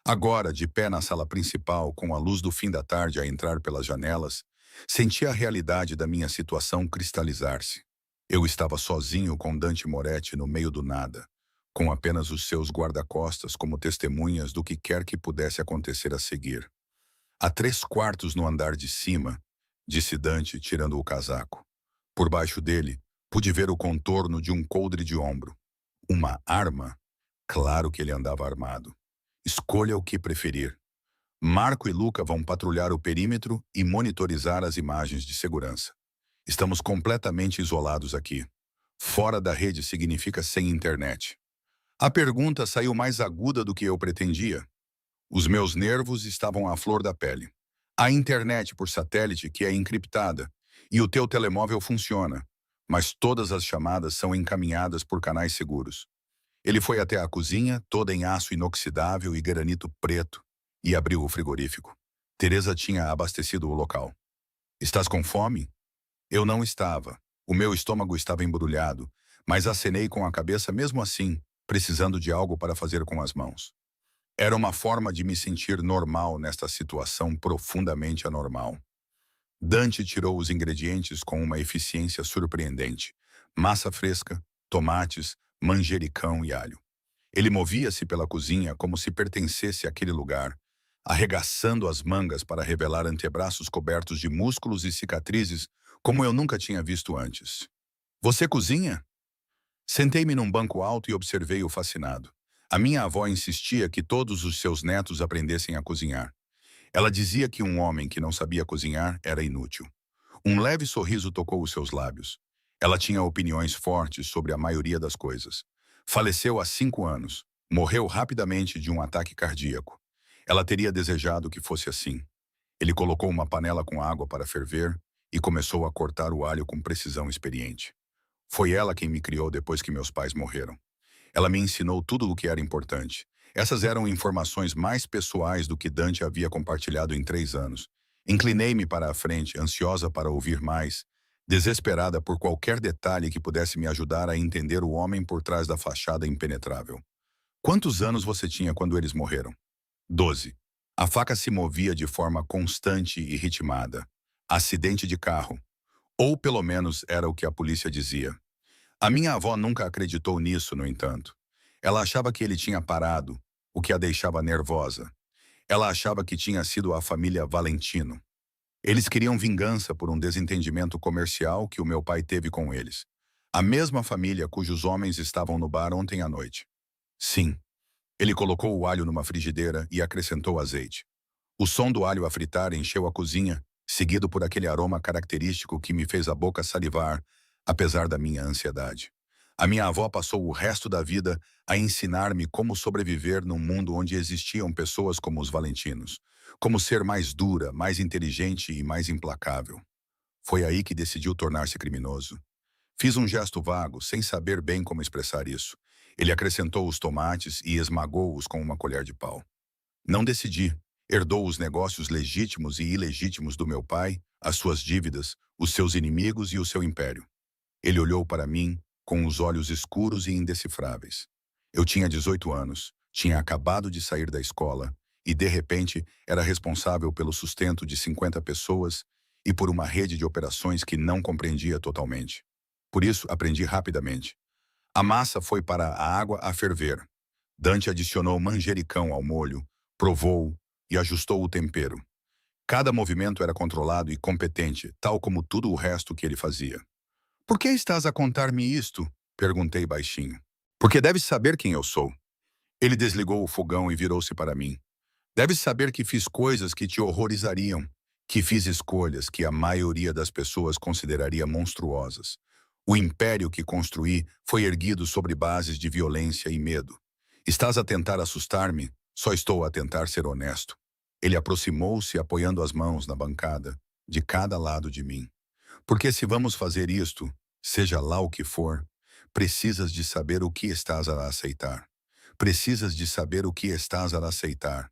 A: Agora, de pé na sala principal, com a luz do fim da tarde a entrar pelas janelas, senti a realidade da minha situação cristalizar-se. Eu estava sozinho com Dante Moretti no meio do nada, com apenas os seus guarda-costas como testemunhas do que quer que pudesse acontecer a seguir. Há 3 quartos no andar de cima, disse Dante, tirando o casaco. Por baixo dele, pude ver o contorno de um coldre de ombro. Uma arma? Claro que ele andava armado. Escolha o que preferir. Marco e Luca vão patrulhar o perímetro e monitorizar as imagens de segurança. Estamos completamente isolados aqui. Fora da rede significa sem internet. A pergunta saiu mais aguda do que eu pretendia. Os meus nervos estavam à flor da pele. A internet por satélite, que é encriptada, e o teu telemóvel funciona, mas todas as chamadas são encaminhadas por canais seguros. Ele foi até a cozinha, toda em aço inoxidável e granito preto, e abriu o frigorífico. Teresa tinha abastecido o local. Estás com fome? Eu não estava. O meu estômago estava embrulhado, mas acenei com a cabeça mesmo assim, precisando de algo para fazer com as mãos. Era uma forma de me sentir normal nesta situação profundamente anormal. Dante tirou os ingredientes com uma eficiência surpreendente. Massa fresca, tomates, manjericão e alho. Ele movia-se pela cozinha como se pertencesse àquele lugar, arregaçando as mangas para revelar antebraços cobertos de músculos e cicatrizes como eu nunca tinha visto antes. Você cozinha? Sentei-me num banco alto e observei-o fascinado. A minha avó insistia que todos os seus netos aprendessem a cozinhar. Ela dizia que um homem que não sabia cozinhar era inútil. Um leve sorriso tocou os seus lábios. Ela tinha opiniões fortes sobre a maioria das coisas. Faleceu há 5 anos. Morreu rapidamente de um ataque cardíaco. Ela teria desejado que fosse assim. Ele colocou uma panela com água para ferver e começou a cortar o alho com precisão experiente. Foi ela quem me criou depois que meus pais morreram. Ela me ensinou tudo o que era importante. Essas eram informações mais pessoais do que Dante havia compartilhado em 3 anos. Inclinei-me para a frente, ansiosa para ouvir mais, desesperada por qualquer detalhe que pudesse me ajudar a entender o homem por trás da fachada impenetrável. Quantos anos você tinha quando eles morreram? 12. A faca se movia de forma constante e ritmada. Acidente de carro. Ou pelo menos era o que a polícia dizia. A minha avó nunca acreditou nisso, no entanto. Ela achava que ele tinha parado, o que a deixava nervosa. Ela achava que tinha sido a família Valentino. Eles queriam vingança por um desentendimento comercial que o meu pai teve com eles. A mesma família cujos homens estavam no bar ontem à noite. Sim. Ele colocou o alho numa frigideira e acrescentou azeite. O som do alho a fritar encheu a cozinha, seguido por aquele aroma característico que me fez a boca salivar, apesar da minha ansiedade. A minha avó passou o resto da vida a ensinar-me como sobreviver num mundo onde existiam pessoas como os Valentinos, como ser mais dura, mais inteligente e mais implacável. Foi aí que decidiu tornar-se criminoso. Fiz um gesto vago, sem saber bem como expressar isso. Ele acrescentou os tomates e esmagou-os com uma colher de pau. Não decidi. Herdou os negócios legítimos e ilegítimos do meu pai, as suas dívidas, os seus inimigos e o seu império. Ele olhou para mim com os olhos escuros e indecifráveis. Eu tinha 18 anos, tinha acabado de sair da escola e, de repente, era responsável pelo sustento de 50 pessoas e por uma rede de operações que não compreendia totalmente. Por isso, aprendi rapidamente. A massa foi para a água a ferver. Dante adicionou manjericão ao molho, provou e ajustou o tempero. Cada movimento era controlado e competente, tal como tudo o resto que ele fazia. Por que estás a contar-me isto? Perguntei baixinho. Porque deves saber quem eu sou. Ele desligou o fogão e virou-se para mim. Deves saber que fiz coisas que te horrorizariam, que fiz escolhas que a maioria das pessoas consideraria monstruosas. O império que construí foi erguido sobre bases de violência e medo. Estás a tentar assustar-me? Só estou a tentar ser honesto. Ele aproximou-se apoiando as mãos na bancada, de cada lado de mim. Porque se vamos fazer isto, seja lá o que for, precisas de saber o que estás a aceitar. Precisas de saber o que estás a aceitar.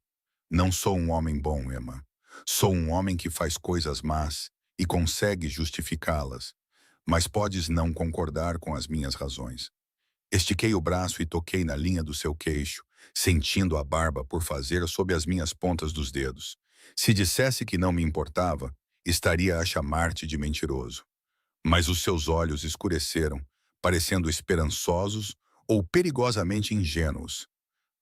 A: Não sou um homem bom, Emma. Sou um homem que faz coisas más e consegue justificá-las, mas podes não concordar com as minhas razões. Estiquei o braço e toquei na linha do seu queixo, sentindo a barba por fazer sob as minhas pontas dos dedos. Se dissesse que não me importava, estaria a chamar-te de mentiroso. Mas os seus olhos escureceram, parecendo esperançosos ou perigosamente ingênuos.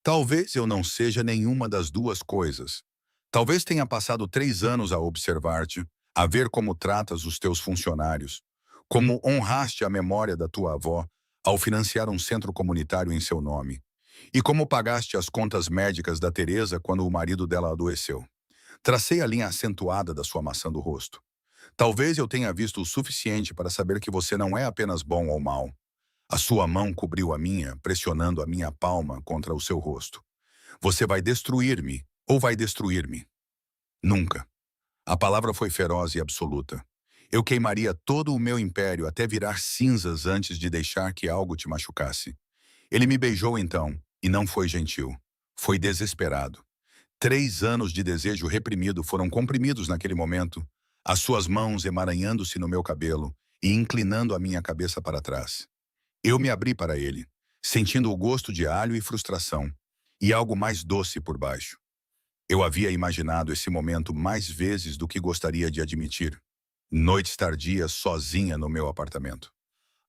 A: Talvez eu não seja nenhuma das duas coisas. Talvez tenha passado 3 anos a observar-te, a ver como tratas os teus funcionários, como honraste a memória da tua avó ao financiar um centro comunitário em seu nome, e como pagaste as contas médicas da Teresa quando o marido dela adoeceu. Tracei a linha acentuada da sua maçã do rosto. Talvez eu tenha visto o suficiente para saber que você não é apenas bom ou mau. A sua mão cobriu a minha, pressionando a minha palma contra o seu rosto. Você vai destruir-me ou vai destruir-me? Nunca. A palavra foi feroz e absoluta. Eu queimaria todo o meu império até virar cinzas antes de deixar que algo te machucasse. Ele me beijou então, e não foi gentil. Foi desesperado. 3 anos de desejo reprimido foram comprimidos naquele momento, as suas mãos emaranhando-se no meu cabelo e inclinando a minha cabeça para trás. Eu me abri para ele, sentindo o gosto de alho e frustração, e algo mais doce por baixo. Eu havia imaginado esse momento mais vezes do que gostaria de admitir. Noites tardias sozinha no meu apartamento.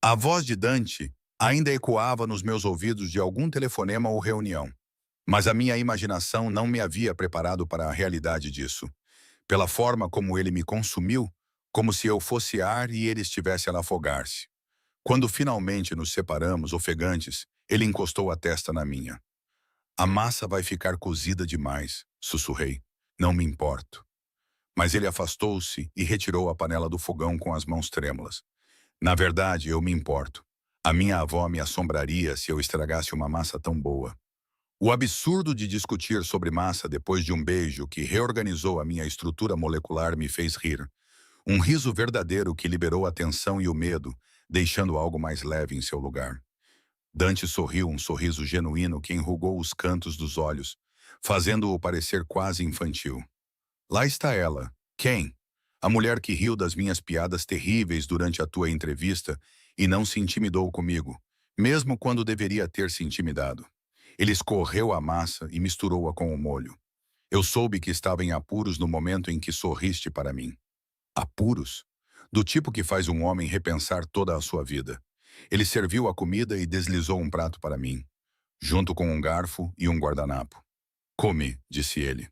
A: A voz de Dante ainda ecoava nos meus ouvidos de algum telefonema ou reunião. Mas a minha imaginação não me havia preparado para a realidade disso. Pela forma como ele me consumiu, como se eu fosse ar e ele estivesse a afogar-se. Quando finalmente nos separamos, ofegantes, ele encostou a testa na minha. A massa vai ficar cozida demais, sussurrei. Não me importo. Mas ele afastou-se e retirou a panela do fogão com as mãos trêmulas. Na verdade, eu me importo. A minha avó me assombraria se eu estragasse uma massa tão boa. O absurdo de discutir sobre massa depois de um beijo que reorganizou a minha estrutura molecular me fez rir. Um riso verdadeiro que liberou a tensão e o medo, deixando algo mais leve em seu lugar. Dante sorriu um sorriso genuíno que enrugou os cantos dos olhos, fazendo-o parecer quase infantil. Lá está ela. Quem? A mulher que riu das minhas piadas terríveis durante a tua entrevista e não se intimidou comigo, mesmo quando deveria ter se intimidado. Ele escorreu a massa e misturou-a com o molho. Eu soube que estava em apuros no momento em que sorriste para mim. Apuros? Do tipo que faz um homem repensar toda a sua vida. Ele serviu a comida e deslizou um prato para mim, junto com um garfo e um guardanapo. Come, disse ele.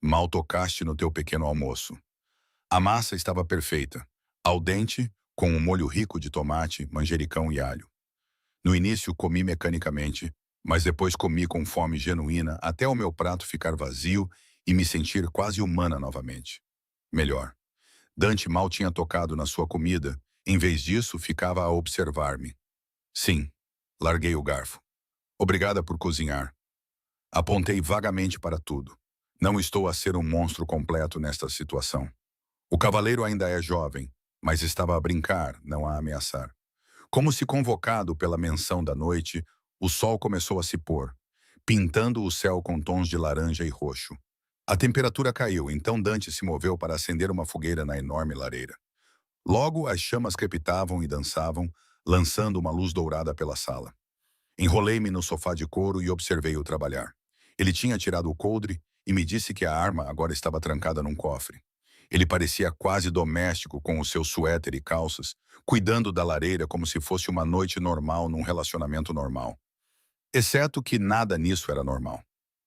A: Mal tocaste no teu pequeno almoço. A massa estava perfeita, al dente, com um molho rico de tomate, manjericão e alho. No início comi mecanicamente, mas depois comi com fome genuína até o meu prato ficar vazio e me sentir quase humana novamente. Melhor. Dante mal tinha tocado na sua comida, em vez disso ficava a observar-me. Sim, larguei o garfo. Obrigada por cozinhar. Apontei vagamente para tudo. Não estou a ser um monstro completo nesta situação. O cavaleiro ainda é jovem, mas estava a brincar, não a ameaçar. Como se convocado pela menção da noite, o sol começou a se pôr, pintando o céu com tons de laranja e roxo. A temperatura caiu, então Dante se moveu para acender uma fogueira na enorme lareira. Logo, as chamas crepitavam e dançavam, lançando uma luz dourada pela sala. Enrolei-me no sofá de couro e observei-o trabalhar. Ele tinha tirado o coldre e me disse que a arma agora estava trancada num cofre. Ele parecia quase doméstico com o seu suéter e calças, cuidando da lareira como se fosse uma noite normal num relacionamento normal. Exceto que nada nisso era normal.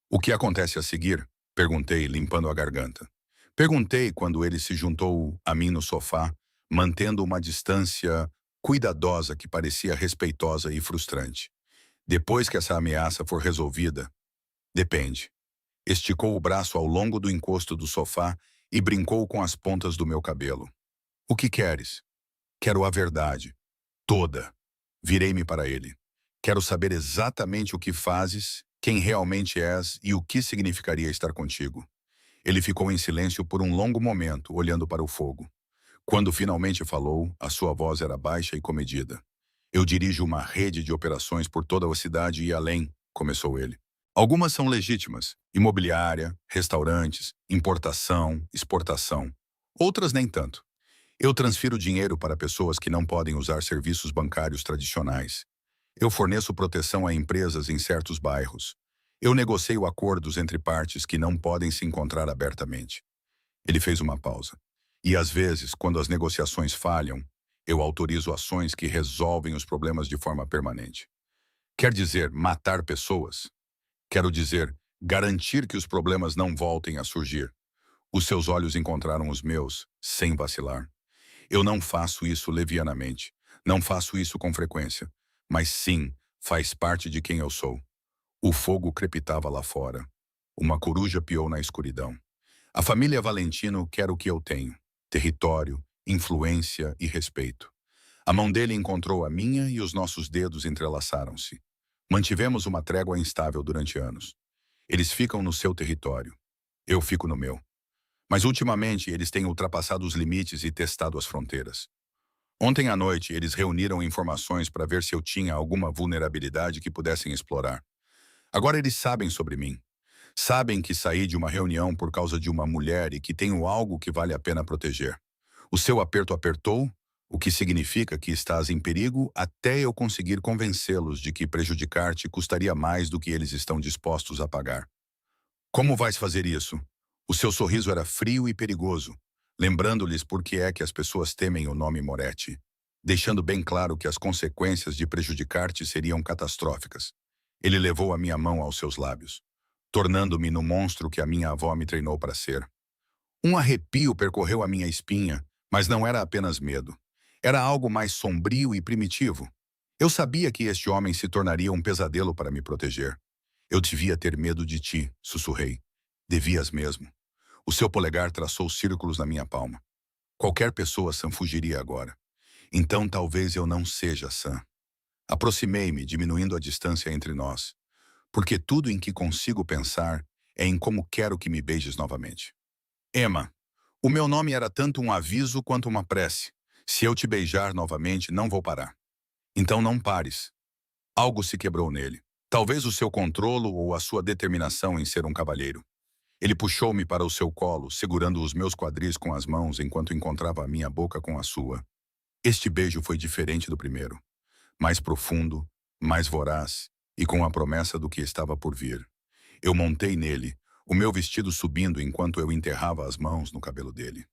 A: O que acontece a seguir? Perguntei, limpando a garganta. Perguntei quando ele se juntou a mim no sofá, mantendo uma distância cuidadosa que parecia respeitosa e frustrante. Depois que essa ameaça for resolvida, depende. Esticou o braço ao longo do encosto do sofá e brincou com as pontas do meu cabelo. O que queres? Quero a verdade. Toda. Virei-me para ele. Quero saber exatamente o que fazes, quem realmente és e o que significaria estar contigo. Ele ficou em silêncio por um longo momento, olhando para o fogo. Quando finalmente falou, a sua voz era baixa e comedida. Eu dirijo uma rede de operações por toda a cidade e além, começou ele. Algumas são legítimas, imobiliária, restaurantes, importação, exportação. Outras nem tanto. Eu transfiro dinheiro para pessoas que não podem usar serviços bancários tradicionais. Eu forneço proteção a empresas em certos bairros. Eu negocio acordos entre partes que não podem se encontrar abertamente. Ele fez uma pausa. E às vezes, quando as negociações falham, eu autorizo ações que resolvem os problemas de forma permanente. Quer dizer, matar pessoas? Quero dizer, garantir que os problemas não voltem a surgir. Os seus olhos encontraram os meus, sem vacilar. Eu não faço isso levianamente. Não faço isso com frequência. Mas sim, faz parte de quem eu sou. O fogo crepitava lá fora. Uma coruja piou na escuridão. A família Valentino quer o que eu tenho: território, influência e respeito. A mão dele encontrou a minha e os nossos dedos entrelaçaram-se. Mantivemos uma trégua instável durante anos. Eles ficam no seu território. Eu fico no meu. Mas ultimamente eles têm ultrapassado os limites e testado as fronteiras. Ontem à noite eles reuniram informações para ver se eu tinha alguma vulnerabilidade que pudessem explorar. Agora eles sabem sobre mim. Sabem que saí de uma reunião por causa de uma mulher e que tenho algo que vale a pena proteger. O seu aperto apertou, o que significa que estás em perigo até eu conseguir convencê-los de que prejudicar-te custaria mais do que eles estão dispostos a pagar. Como vais fazer isso? O seu sorriso era frio e perigoso, lembrando-lhes por que é que as pessoas temem o nome Moretti, deixando bem claro que as consequências de prejudicar-te seriam catastróficas. Ele levou a minha mão aos seus lábios, tornando-me no monstro que a minha avó me treinou para ser. Um arrepio percorreu a minha espinha, mas não era apenas medo. Era algo mais sombrio e primitivo. Eu sabia que este homem se tornaria um pesadelo para me proteger. Eu devia ter medo de ti, sussurrei. Devias mesmo. O seu polegar traçou círculos na minha palma. Qualquer pessoa, Sam, fugiria agora. Então talvez eu não seja Sam. Aproximei-me, diminuindo a distância entre nós, porque tudo em que consigo pensar é em como quero que me beijes novamente. Emma, o meu nome era tanto um aviso quanto uma prece. Se eu te beijar novamente, não vou parar. Então não pares. Algo se quebrou nele. Talvez o seu controlo ou a sua determinação em ser um cavalheiro. Ele puxou-me para o seu colo, segurando os meus quadris com as mãos enquanto encontrava a minha boca com a sua. Este beijo foi diferente do primeiro. Mais profundo, mais voraz e com a promessa do que estava por vir. Eu montei nele, o meu vestido subindo enquanto eu enterrava as mãos no cabelo dele.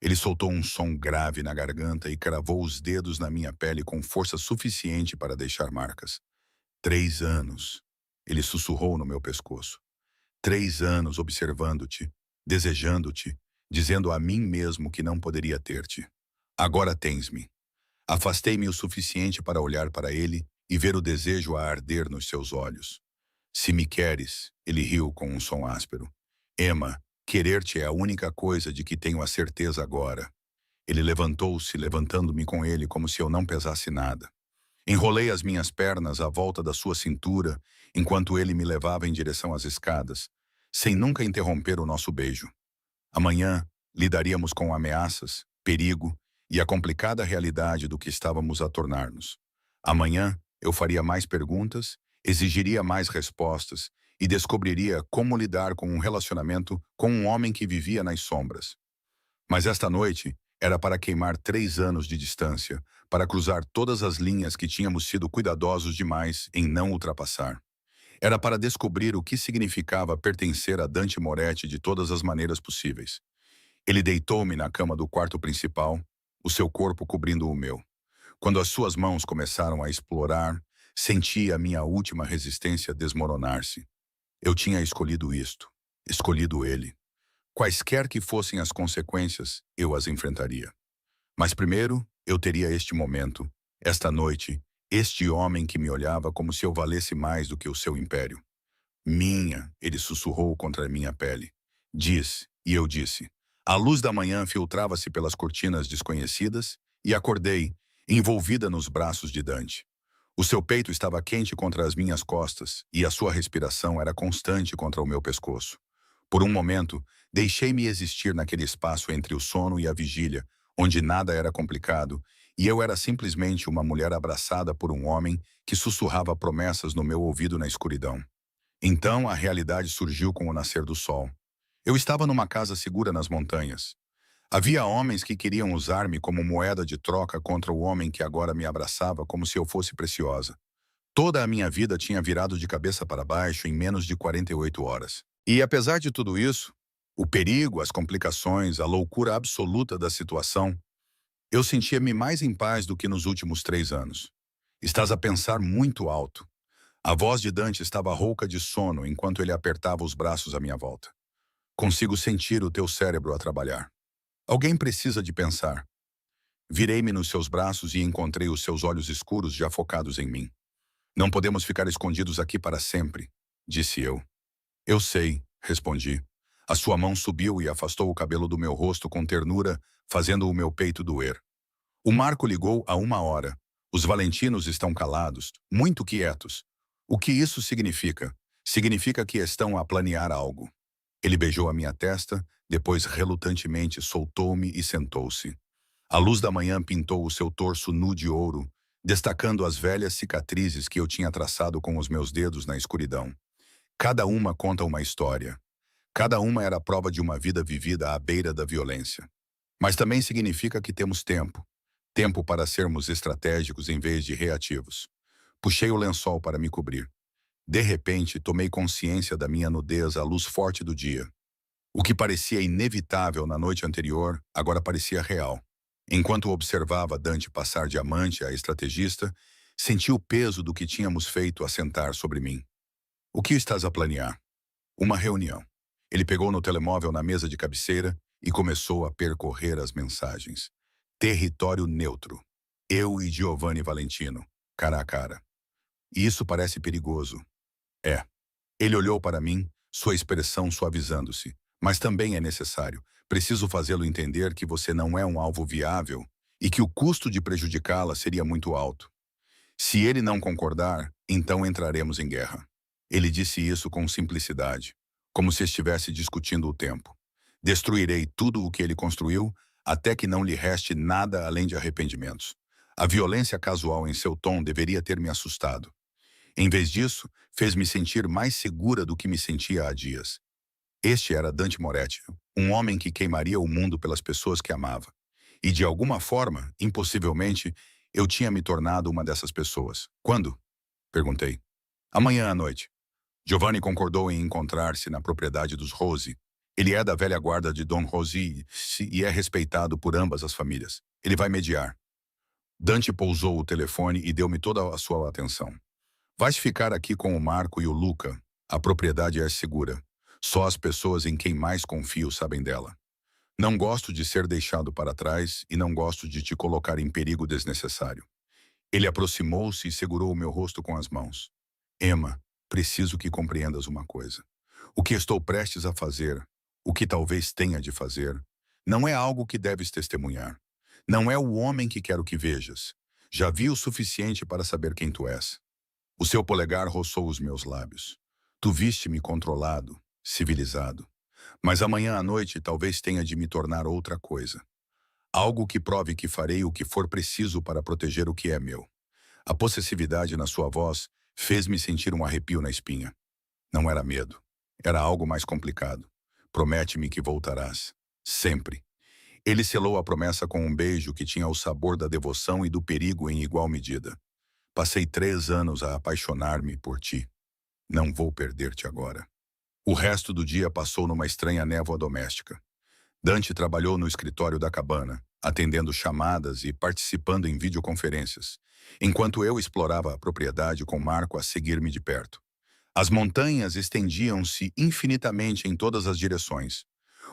A: Ele soltou um som grave na garganta e cravou os dedos na minha pele com força suficiente para deixar marcas. 3 anos, ele sussurrou no meu pescoço. 3 anos observando-te, desejando-te, dizendo a mim mesmo que não poderia ter-te. Agora tens-me. Afastei-me o suficiente para olhar para ele e ver o desejo a arder nos seus olhos. Se me queres, ele riu com um som áspero. Emma, querer-te é a única coisa de que tenho a certeza agora. Ele levantou-se, levantando-me com ele como se eu não pesasse nada. Enrolei as minhas pernas à volta da sua cintura, enquanto ele me levava em direção às escadas, sem nunca interromper o nosso beijo. Amanhã, lidaríamos com ameaças, perigo e a complicada realidade do que estávamos a tornar-nos. Amanhã, eu faria mais perguntas, exigiria mais respostas e descobriria como lidar com um relacionamento com um homem que vivia nas sombras. Mas esta noite era para queimar 3 anos de distância, para cruzar todas as linhas que tínhamos sido cuidadosos demais em não ultrapassar. Era para descobrir o que significava pertencer a Dante Moretti de todas as maneiras possíveis. Ele deitou-me na cama do quarto principal, o seu corpo cobrindo o meu. Quando as suas mãos começaram a explorar, senti a minha última resistência desmoronar-se. Eu tinha escolhido isto, escolhido ele. Quaisquer que fossem as consequências, eu as enfrentaria. Mas primeiro, eu teria este momento, esta noite, este homem que me olhava como se eu valesse mais do que o seu império. Minha, ele sussurrou contra a minha pele. Diz, e eu disse. A luz da manhã filtrava-se pelas cortinas desconhecidas e acordei, envolvida nos braços de Dante. O seu peito estava quente contra as minhas costas e a sua respiração era constante contra o meu pescoço. Por um momento, deixei-me existir naquele espaço entre o sono e a vigília, onde nada era complicado, e eu era simplesmente uma mulher abraçada por um homem que sussurrava promessas no meu ouvido na escuridão. Então, a realidade surgiu com o nascer do sol. Eu estava numa casa segura nas montanhas. Havia homens que queriam usar-me como moeda de troca contra o homem que agora me abraçava como se eu fosse preciosa. Toda a minha vida tinha virado de cabeça para baixo em menos de 48 horas. E apesar de tudo isso, o perigo, as complicações, a loucura absoluta da situação, eu sentia-me mais em paz do que nos últimos 3 anos. Estás a pensar muito alto. A voz de Dante estava rouca de sono enquanto ele apertava os braços à minha volta. Consigo sentir o teu cérebro a trabalhar. Alguém precisa de pensar. Virei-me nos seus braços e encontrei os seus olhos escuros já focados em mim. Não podemos ficar escondidos aqui para sempre, disse eu. Eu sei, respondi. A sua mão subiu e afastou o cabelo do meu rosto com ternura, fazendo o meu peito doer. O Marco ligou há 1 hora. Os Valentinos estão calados, muito quietos. O que isso significa? Significa que estão a planear algo. Ele beijou a minha testa, depois relutantemente soltou-me e sentou-se. A luz da manhã pintou o seu torso nu de ouro, destacando as velhas cicatrizes que eu tinha traçado com os meus dedos na escuridão. Cada uma conta uma história. Cada uma era a prova de uma vida vivida à beira da violência. Mas também significa que temos tempo. Tempo para sermos estratégicos em vez de reativos. Puxei o lençol para me cobrir. De repente, tomei consciência da minha nudez à luz forte do dia. O que parecia inevitável na noite anterior, agora parecia real. Enquanto observava Dante passar de amante a estrategista, senti o peso do que tínhamos feito assentar sobre mim. O que estás a planear? Uma reunião. Ele pegou no telemóvel na mesa de cabeceira e começou a percorrer as mensagens. Território neutro. Eu e Giovanni Valentino, cara a cara. E isso parece perigoso. É. Ele olhou para mim, sua expressão suavizando-se. Mas também é necessário. Preciso fazê-lo entender que você não é um alvo viável e que o custo de prejudicá-la seria muito alto. Se ele não concordar, então entraremos em guerra. Ele disse isso com simplicidade, como se estivesse discutindo o tempo. Destruirei tudo o que ele construiu, até que não lhe reste nada além de arrependimentos. A violência casual em seu tom deveria ter me assustado. Em vez disso, fez-me sentir mais segura do que me sentia há dias. Este era Dante Moretti, um homem que queimaria o mundo pelas pessoas que amava. E de alguma forma, impossivelmente, eu tinha me tornado uma dessas pessoas. Quando? Perguntei. Amanhã à noite. Giovanni concordou em encontrar-se na propriedade dos Rose. Ele é da velha guarda de Dom Rossi e é respeitado por ambas as famílias. Ele vai mediar. Dante pousou o telefone e deu-me toda a sua atenção. Vais ficar aqui com o Marco e o Luca. A propriedade é segura. Só as pessoas em quem mais confio sabem dela. Não gosto de ser deixado para trás e não gosto de te colocar em perigo desnecessário. Ele aproximou-se e segurou o meu rosto com as mãos. Emma, preciso que compreendas uma coisa. O que estou prestes a fazer, o que talvez tenha de fazer, não é algo que deves testemunhar. Não é o homem que quero que vejas. Já vi o suficiente para saber quem tu és. O seu polegar roçou os meus lábios. Tu viste-me controlado, civilizado. Mas amanhã à noite talvez tenha de me tornar outra coisa. Algo que prove que farei o que for preciso para proteger o que é meu. A possessividade na sua voz fez-me sentir um arrepio na espinha. Não era medo. Era algo mais complicado. Promete-me que voltarás. Sempre. Ele selou a promessa com um beijo que tinha o sabor da devoção e do perigo em igual medida. Passei 3 anos a apaixonar-me por ti. Não vou perder-te agora. O resto do dia passou numa estranha névoa doméstica. Dante trabalhou no escritório da cabana, atendendo chamadas e participando em videoconferências, enquanto eu explorava a propriedade com Marco a seguir-me de perto. As montanhas estendiam-se infinitamente em todas as direções.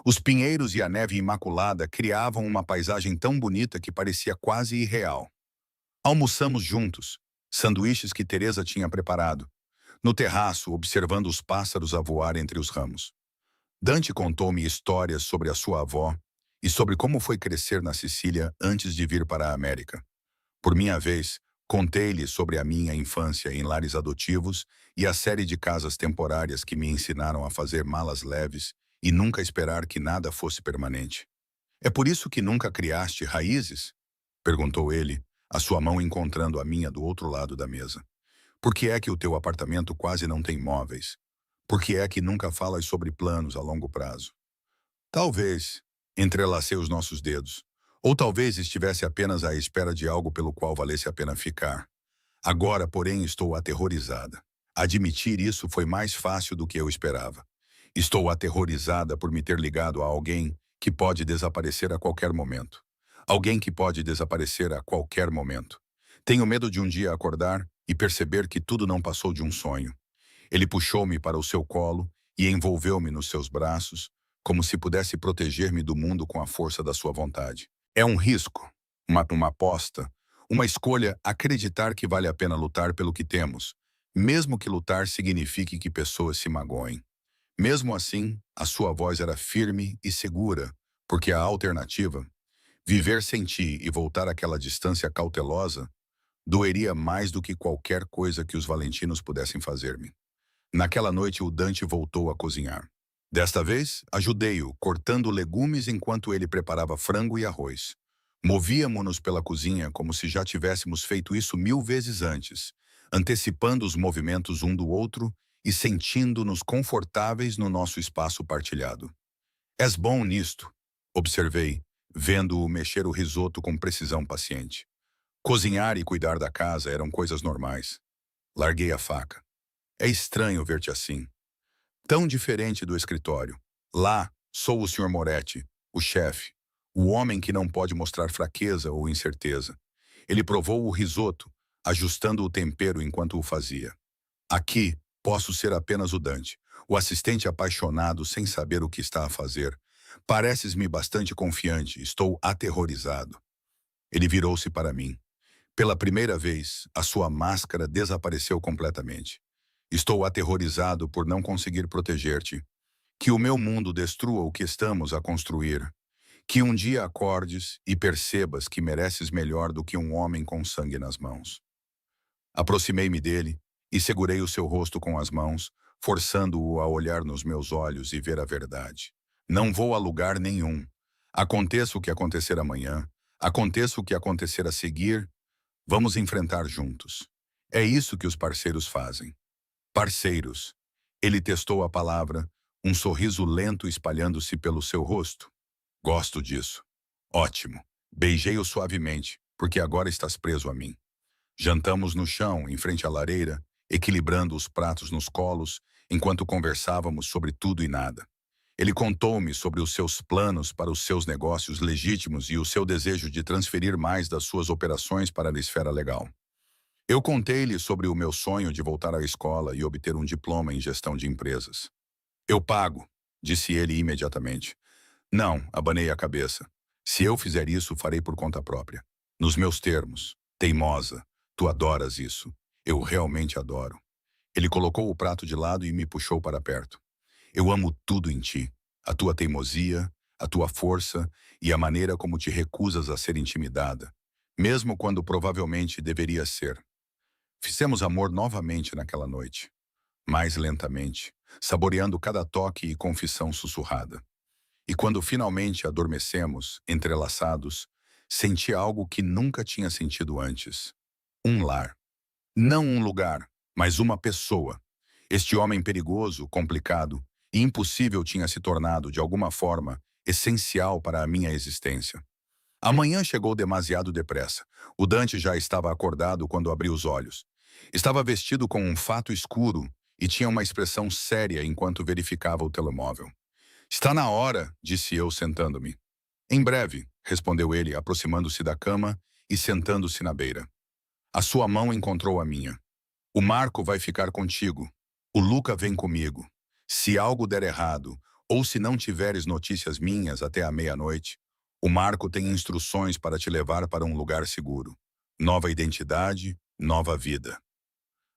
A: Os pinheiros e a neve imaculada criavam uma paisagem tão bonita que parecia quase irreal. Almoçamos juntos, sanduíches que Teresa tinha preparado, no terraço observando os pássaros a voar entre os ramos. Dante contou-me histórias sobre a sua avó e sobre como foi crescer na Sicília antes de vir para a América. Por minha vez, contei-lhe sobre a minha infância em lares adotivos e a série de casas temporárias que me ensinaram a fazer malas leves e nunca esperar que nada fosse permanente. É por isso que nunca criaste raízes? Perguntou ele, a sua mão encontrando a minha do outro lado da mesa. Por que é que o teu apartamento quase não tem móveis? Por que é que nunca falas sobre planos a longo prazo? Talvez, entrelacei os nossos dedos, ou talvez estivesse apenas à espera de algo pelo qual valesse a pena ficar. Agora, porém, estou aterrorizada. Admitir isso foi mais fácil do que eu esperava. Estou aterrorizada por me ter ligado a alguém que pode desaparecer a qualquer momento. Alguém que pode desaparecer a qualquer momento. Tenho medo de um dia acordar e perceber que tudo não passou de um sonho. Ele puxou-me para o seu colo e envolveu-me nos seus braços, como se pudesse proteger-me do mundo com a força da sua vontade. É um risco, uma aposta, uma escolha acreditar que vale a pena lutar pelo que temos, mesmo que lutar signifique que pessoas se magoem. Mesmo assim, a sua voz era firme e segura, porque a alternativa, viver sem ti e voltar àquela distância cautelosa, doeria mais do que qualquer coisa que os valentinos pudessem fazer-me. Naquela noite, o Dante voltou a cozinhar. Desta vez, ajudei-o, cortando legumes enquanto ele preparava frango e arroz. Movíamo-nos pela cozinha como se já tivéssemos feito isso 1000 vezes antes, antecipando os movimentos um do outro e sentindo-nos confortáveis no nosso espaço partilhado. És bom nisto, observei, vendo-o mexer o risoto com precisão paciente. Cozinhar e cuidar da casa eram coisas normais. Larguei a faca. É estranho ver-te assim. Tão diferente do escritório. Lá, sou o Sr. Moretti, o chefe, o homem que não pode mostrar fraqueza ou incerteza. Ele provou o risoto, ajustando o tempero enquanto o fazia. Aqui, posso ser apenas o Dante, o assistente apaixonado sem saber o que está a fazer. Pareces-me bastante confiante, estou aterrorizado. Ele virou-se para mim. Pela primeira vez, a sua máscara desapareceu completamente. Estou aterrorizado por não conseguir proteger-te. Que o meu mundo destrua o que estamos a construir. Que um dia acordes e percebas que mereces melhor do que um homem com sangue nas mãos. Aproximei-me dele e segurei o seu rosto com as mãos, forçando-o a olhar nos meus olhos e ver a verdade. Não vou a lugar nenhum. Aconteça o que acontecer amanhã, aconteça o que acontecer a seguir, vamos enfrentar juntos. É isso que os parceiros fazem. Parceiros. Ele testou a palavra, um sorriso lento espalhando-se pelo seu rosto. Gosto disso. Ótimo. Beijei-o suavemente, porque agora estás preso a mim. Jantamos no chão, em frente à lareira, equilibrando os pratos nos colos, enquanto conversávamos sobre tudo e nada. Ele contou-me sobre os seus planos para os seus negócios legítimos e o seu desejo de transferir mais das suas operações para a esfera legal. Eu contei-lhe sobre o meu sonho de voltar à escola e obter um diploma em gestão de empresas. Eu pago, disse ele imediatamente. Não, abanei a cabeça. Se eu fizer isso, farei por conta própria. Nos meus termos. Teimosa. Tu adoras isso. Eu realmente adoro. Ele colocou o prato de lado e me puxou para perto. Eu amo tudo em ti. A tua teimosia, a tua força e a maneira como te recusas a ser intimidada, mesmo quando provavelmente deveria ser. Fizemos amor novamente naquela noite, mais lentamente, saboreando cada toque e confissão sussurrada. E quando finalmente adormecemos, entrelaçados, senti algo que nunca tinha sentido antes. Um lar. Não um lugar, mas uma pessoa. Este homem perigoso, complicado e impossível tinha se tornado, de alguma forma, essencial para a minha existência. A manhã chegou demasiado depressa. O Dante já estava acordado quando abri os olhos. Estava vestido com um fato escuro e tinha uma expressão séria enquanto verificava o telemóvel. Está na hora, disse eu, sentando-me. Em breve, respondeu ele, aproximando-se da cama e sentando-se na beira. A sua mão encontrou a minha. O Marco vai ficar contigo. O Luca vem comigo. Se algo der errado, ou se não tiveres notícias minhas até a meia-noite, o Marco tem instruções para te levar para um lugar seguro. Nova identidade, nova vida.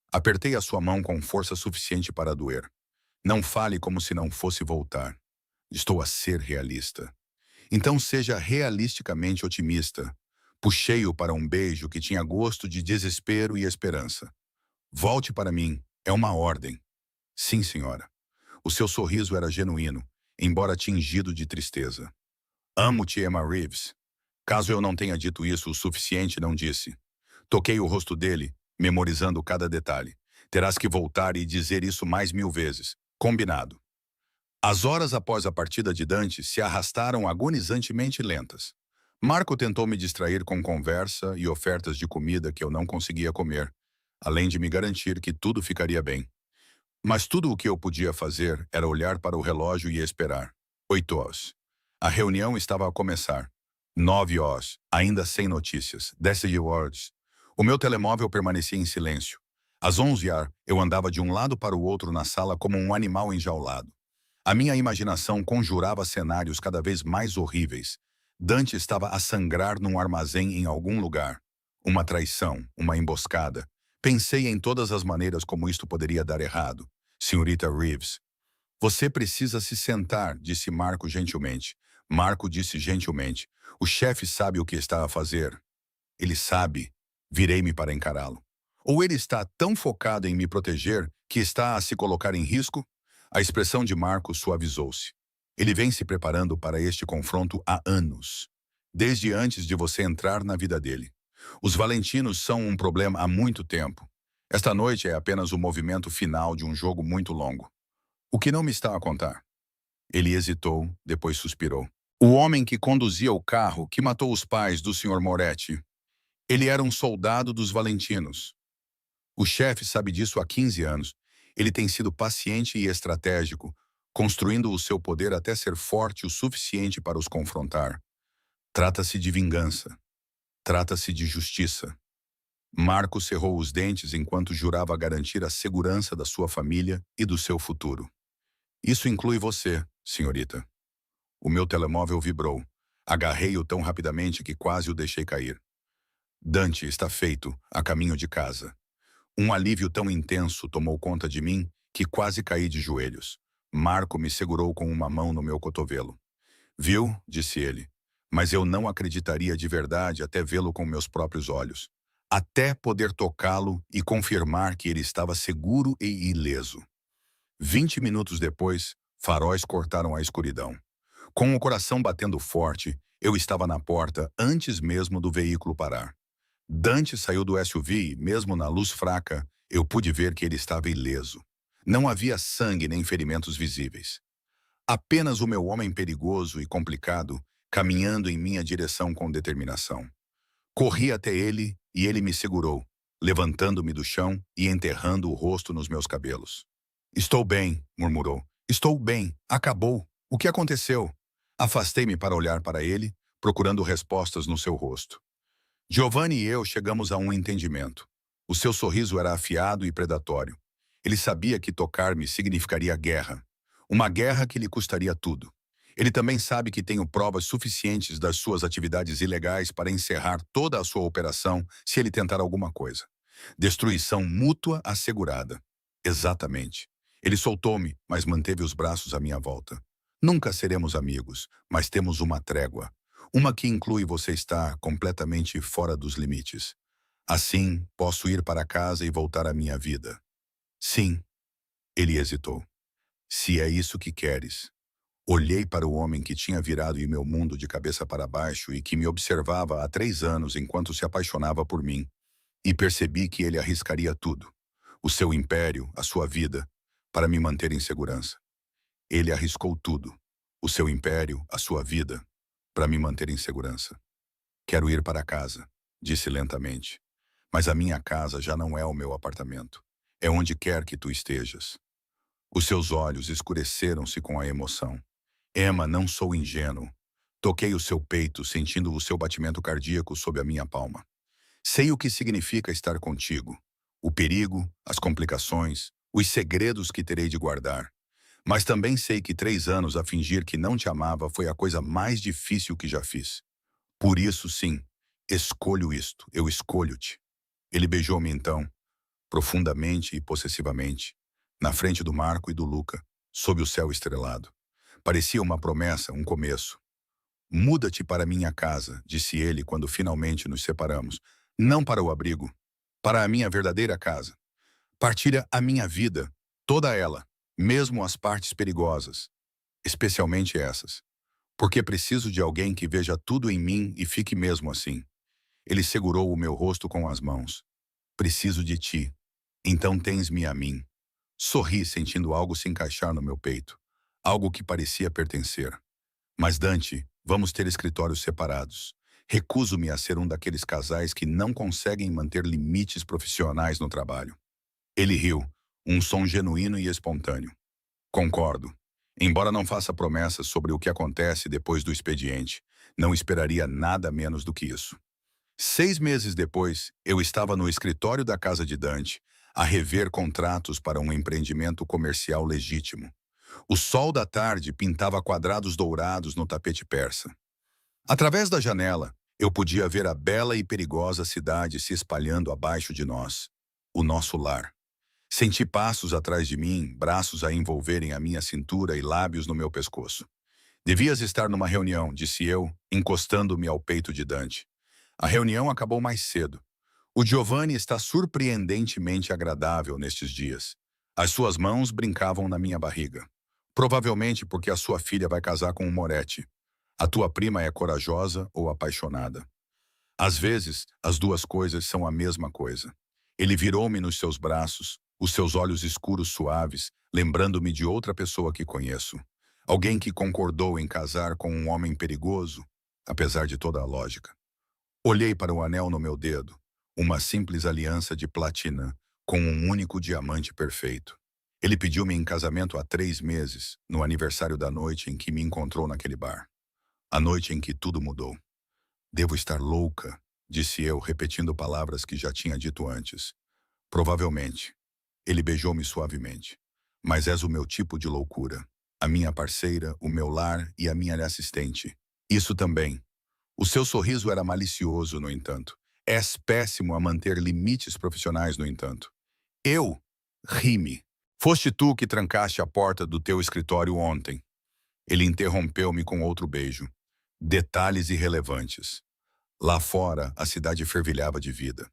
A: Apertei a sua mão com força suficiente para doer. Não fale como se não fosse voltar. Estou a ser realista. Então seja realisticamente otimista. Puxei-o para um beijo que tinha gosto de desespero e esperança. Volte para mim. É uma ordem. Sim, senhora. O seu sorriso era genuíno, embora tingido de tristeza. Amo-te, Emma Reeves. Caso eu não tenha dito isso o suficiente, não disse. Toquei o rosto dele, memorizando cada detalhe. Terás que voltar e dizer isso mais 1000 vezes. Combinado. As horas após a partida de Dante se arrastaram agonizantemente lentas. Marco tentou me distrair com conversa e ofertas de comida que eu não conseguia comer, além de me garantir que tudo ficaria bem. Mas tudo o que eu podia fazer era olhar para o relógio e esperar. 8 horas. A reunião estava a começar. 9 horas, ainda sem notícias. 10 horas. O meu telemóvel permanecia em silêncio. Às 11 horas, eu andava de um lado para o outro na sala como um animal enjaulado. A minha imaginação conjurava cenários cada vez mais horríveis. Dante estava a sangrar num armazém em algum lugar. Uma traição, uma emboscada. Pensei em todas as maneiras como isto poderia dar errado. Senhorita Reeves. Você precisa se sentar, disse Marco gentilmente. Marco disse gentilmente. O chefe sabe o que está a fazer. Ele sabe. Virei-me para encará-lo. Ou ele está tão focado em me proteger que está a se colocar em risco? A expressão de Marco suavizou-se. Ele vem se preparando para este confronto há anos. Desde antes de você entrar na vida dele. Os Valentinos são um problema há muito tempo. Esta noite é apenas o movimento final de um jogo muito longo. O que não me está a contar? Ele hesitou, depois suspirou. O homem que conduzia o carro que matou os pais do Sr. Moretti. Ele era um soldado dos Valentinos. O chefe sabe disso há 15 anos. Ele tem sido paciente e estratégico, construindo o seu poder até ser forte o suficiente para os confrontar. Trata-se de vingança. Trata-se de justiça. Marco cerrou os dentes enquanto jurava garantir a segurança da sua família e do seu futuro. Isso inclui você, senhorita. O meu telemóvel vibrou. Agarrei-o tão rapidamente que quase o deixei cair. Dante está feito, a caminho de casa. Um alívio tão intenso tomou conta de mim que quase caí de joelhos. Marco me segurou com uma mão no meu cotovelo. Viu, disse ele, mas eu não acreditaria de verdade até vê-lo com meus próprios olhos. Até poder tocá-lo e confirmar que ele estava seguro e ileso. 20 minutos depois, faróis cortaram a escuridão. Com o coração batendo forte, eu estava na porta antes mesmo do veículo parar. Dante saiu do SUV e, mesmo na luz fraca, eu pude ver que ele estava ileso. Não havia sangue nem ferimentos visíveis. Apenas o meu homem perigoso e complicado, caminhando em minha direção com determinação. Corri até ele e ele me segurou, levantando-me do chão e enterrando o rosto nos meus cabelos. Estou bem, murmurou. Estou bem. Acabou. O que aconteceu? Afastei-me para olhar para ele, procurando respostas no seu rosto. Giovanni e eu chegamos a um entendimento. O seu sorriso era afiado e predatório. Ele sabia que tocar-me significaria guerra. Uma guerra que lhe custaria tudo. Ele também sabe que tenho provas suficientes das suas atividades ilegais para encerrar toda a sua operação se ele tentar alguma coisa. Destruição mútua assegurada. Exatamente. Ele soltou-me, mas manteve os braços à minha volta. Nunca seremos amigos, mas temos uma trégua. Uma que inclui você estar completamente fora dos limites. Assim, posso ir para casa e voltar à minha vida. Sim. Ele hesitou. Se é isso que queres. Olhei para o homem que tinha virado em meu mundo de cabeça para baixo e que me observava há 3 anos enquanto se apaixonava por mim, e percebi que ele arriscaria tudo. O seu império, a sua vida, para me manter em segurança. Ele arriscou tudo. O seu império, a sua vida, para me manter em segurança. Quero ir para casa, disse lentamente. Mas a minha casa já não é o meu apartamento. É onde quer que tu estejas. Os seus olhos escureceram-se com a emoção. Emma, não sou ingênuo. Toquei o seu peito, sentindo o seu batimento cardíaco sob a minha palma. Sei o que significa estar contigo. O perigo, as complicações, os segredos que terei de guardar. Mas também sei que 3 anos a fingir que não te amava foi a coisa mais difícil que já fiz. Por isso, sim, escolho isto, eu escolho-te. Ele beijou-me então, profundamente e possessivamente, na frente do Marco e do Luca, sob o céu estrelado. Parecia uma promessa, um começo. Muda-te para minha casa, disse ele quando finalmente nos separamos. Não para o abrigo, para a minha verdadeira casa. Partilha a minha vida, toda ela, mesmo as partes perigosas, especialmente essas. Porque preciso de alguém que veja tudo em mim e fique mesmo assim. Ele segurou o meu rosto com as mãos. Preciso de ti. Então tens-me a mim. Sorri sentindo algo se encaixar no meu peito. Algo que parecia pertencer. Mas Dante, vamos ter escritórios separados. Recuso-me a ser um daqueles casais que não conseguem manter limites profissionais no trabalho. Ele riu, um som genuíno e espontâneo. Concordo. Embora não faça promessas sobre o que acontece depois do expediente, não esperaria nada menos do que isso. 6 meses depois, eu estava no escritório da casa de Dante, a rever contratos para um empreendimento comercial legítimo. O sol da tarde pintava quadrados dourados no tapete persa. Através da janela, eu podia ver a bela e perigosa cidade se espalhando abaixo de nós, o nosso lar. Senti passos atrás de mim, braços a envolverem a minha cintura e lábios no meu pescoço. Devias estar numa reunião, disse eu, encostando-me ao peito de Dante. A reunião acabou mais cedo. O Giovanni está surpreendentemente agradável nestes dias. As suas mãos brincavam na minha barriga. Provavelmente porque a sua filha vai casar com um Moretti. A tua prima é corajosa ou apaixonada. Às vezes, as duas coisas são a mesma coisa. Ele virou-me nos seus braços, os seus olhos escuros suaves, lembrando-me de outra pessoa que conheço. Alguém que concordou em casar com um homem perigoso, apesar de toda a lógica. Olhei para o anel no meu dedo, uma simples aliança de platina, com um único diamante perfeito. Ele pediu-me em casamento há 3 meses, no aniversário da noite em que me encontrou naquele bar. A noite em que tudo mudou. Devo estar louca, disse eu, repetindo palavras que já tinha dito antes. Provavelmente. Ele beijou-me suavemente. Mas és o meu tipo de loucura. A minha parceira, o meu lar e a minha assistente. Isso também. O seu sorriso era malicioso, no entanto. És péssimo a manter limites profissionais, no entanto. Eu? Ri-me. Foste tu que trancaste a porta do teu escritório ontem. Ele interrompeu-me com outro beijo. Detalhes irrelevantes. Lá fora, a cidade fervilhava de vida.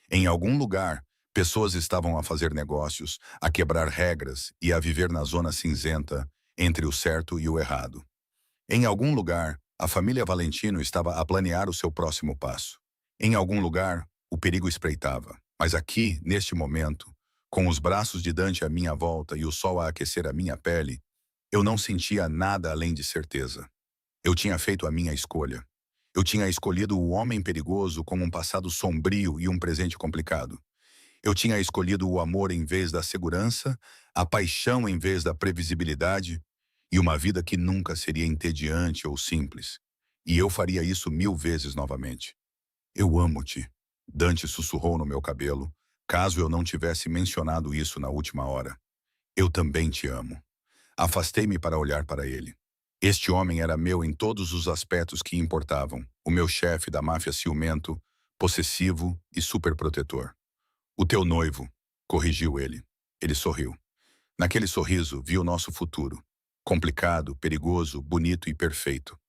A: Em algum lugar, pessoas estavam a fazer negócios, a quebrar regras e a viver na zona cinzenta entre o certo e o errado. Em algum lugar, a família Valentino estava a planear o seu próximo passo. Em algum lugar, o perigo espreitava. Mas aqui, neste momento, com os braços de Dante à minha volta e o sol a aquecer a minha pele, eu não sentia nada além de certeza. Eu tinha feito a minha escolha. Eu tinha escolhido o homem perigoso com um passado sombrio e um presente complicado. Eu tinha escolhido o amor em vez da segurança, a paixão em vez da previsibilidade e uma vida que nunca seria entediante ou simples. E eu faria isso 1000 vezes novamente. Eu amo-te, Dante sussurrou no meu cabelo, caso eu não tivesse mencionado isso na última hora. Eu também te amo. Afastei-me para olhar para ele. Este homem era meu em todos os aspectos que importavam, o meu chefe da máfia ciumento, possessivo e superprotetor. O teu noivo, corrigiu ele. Ele sorriu. Naquele sorriso vi o nosso futuro. Complicado, perigoso, bonito e perfeito.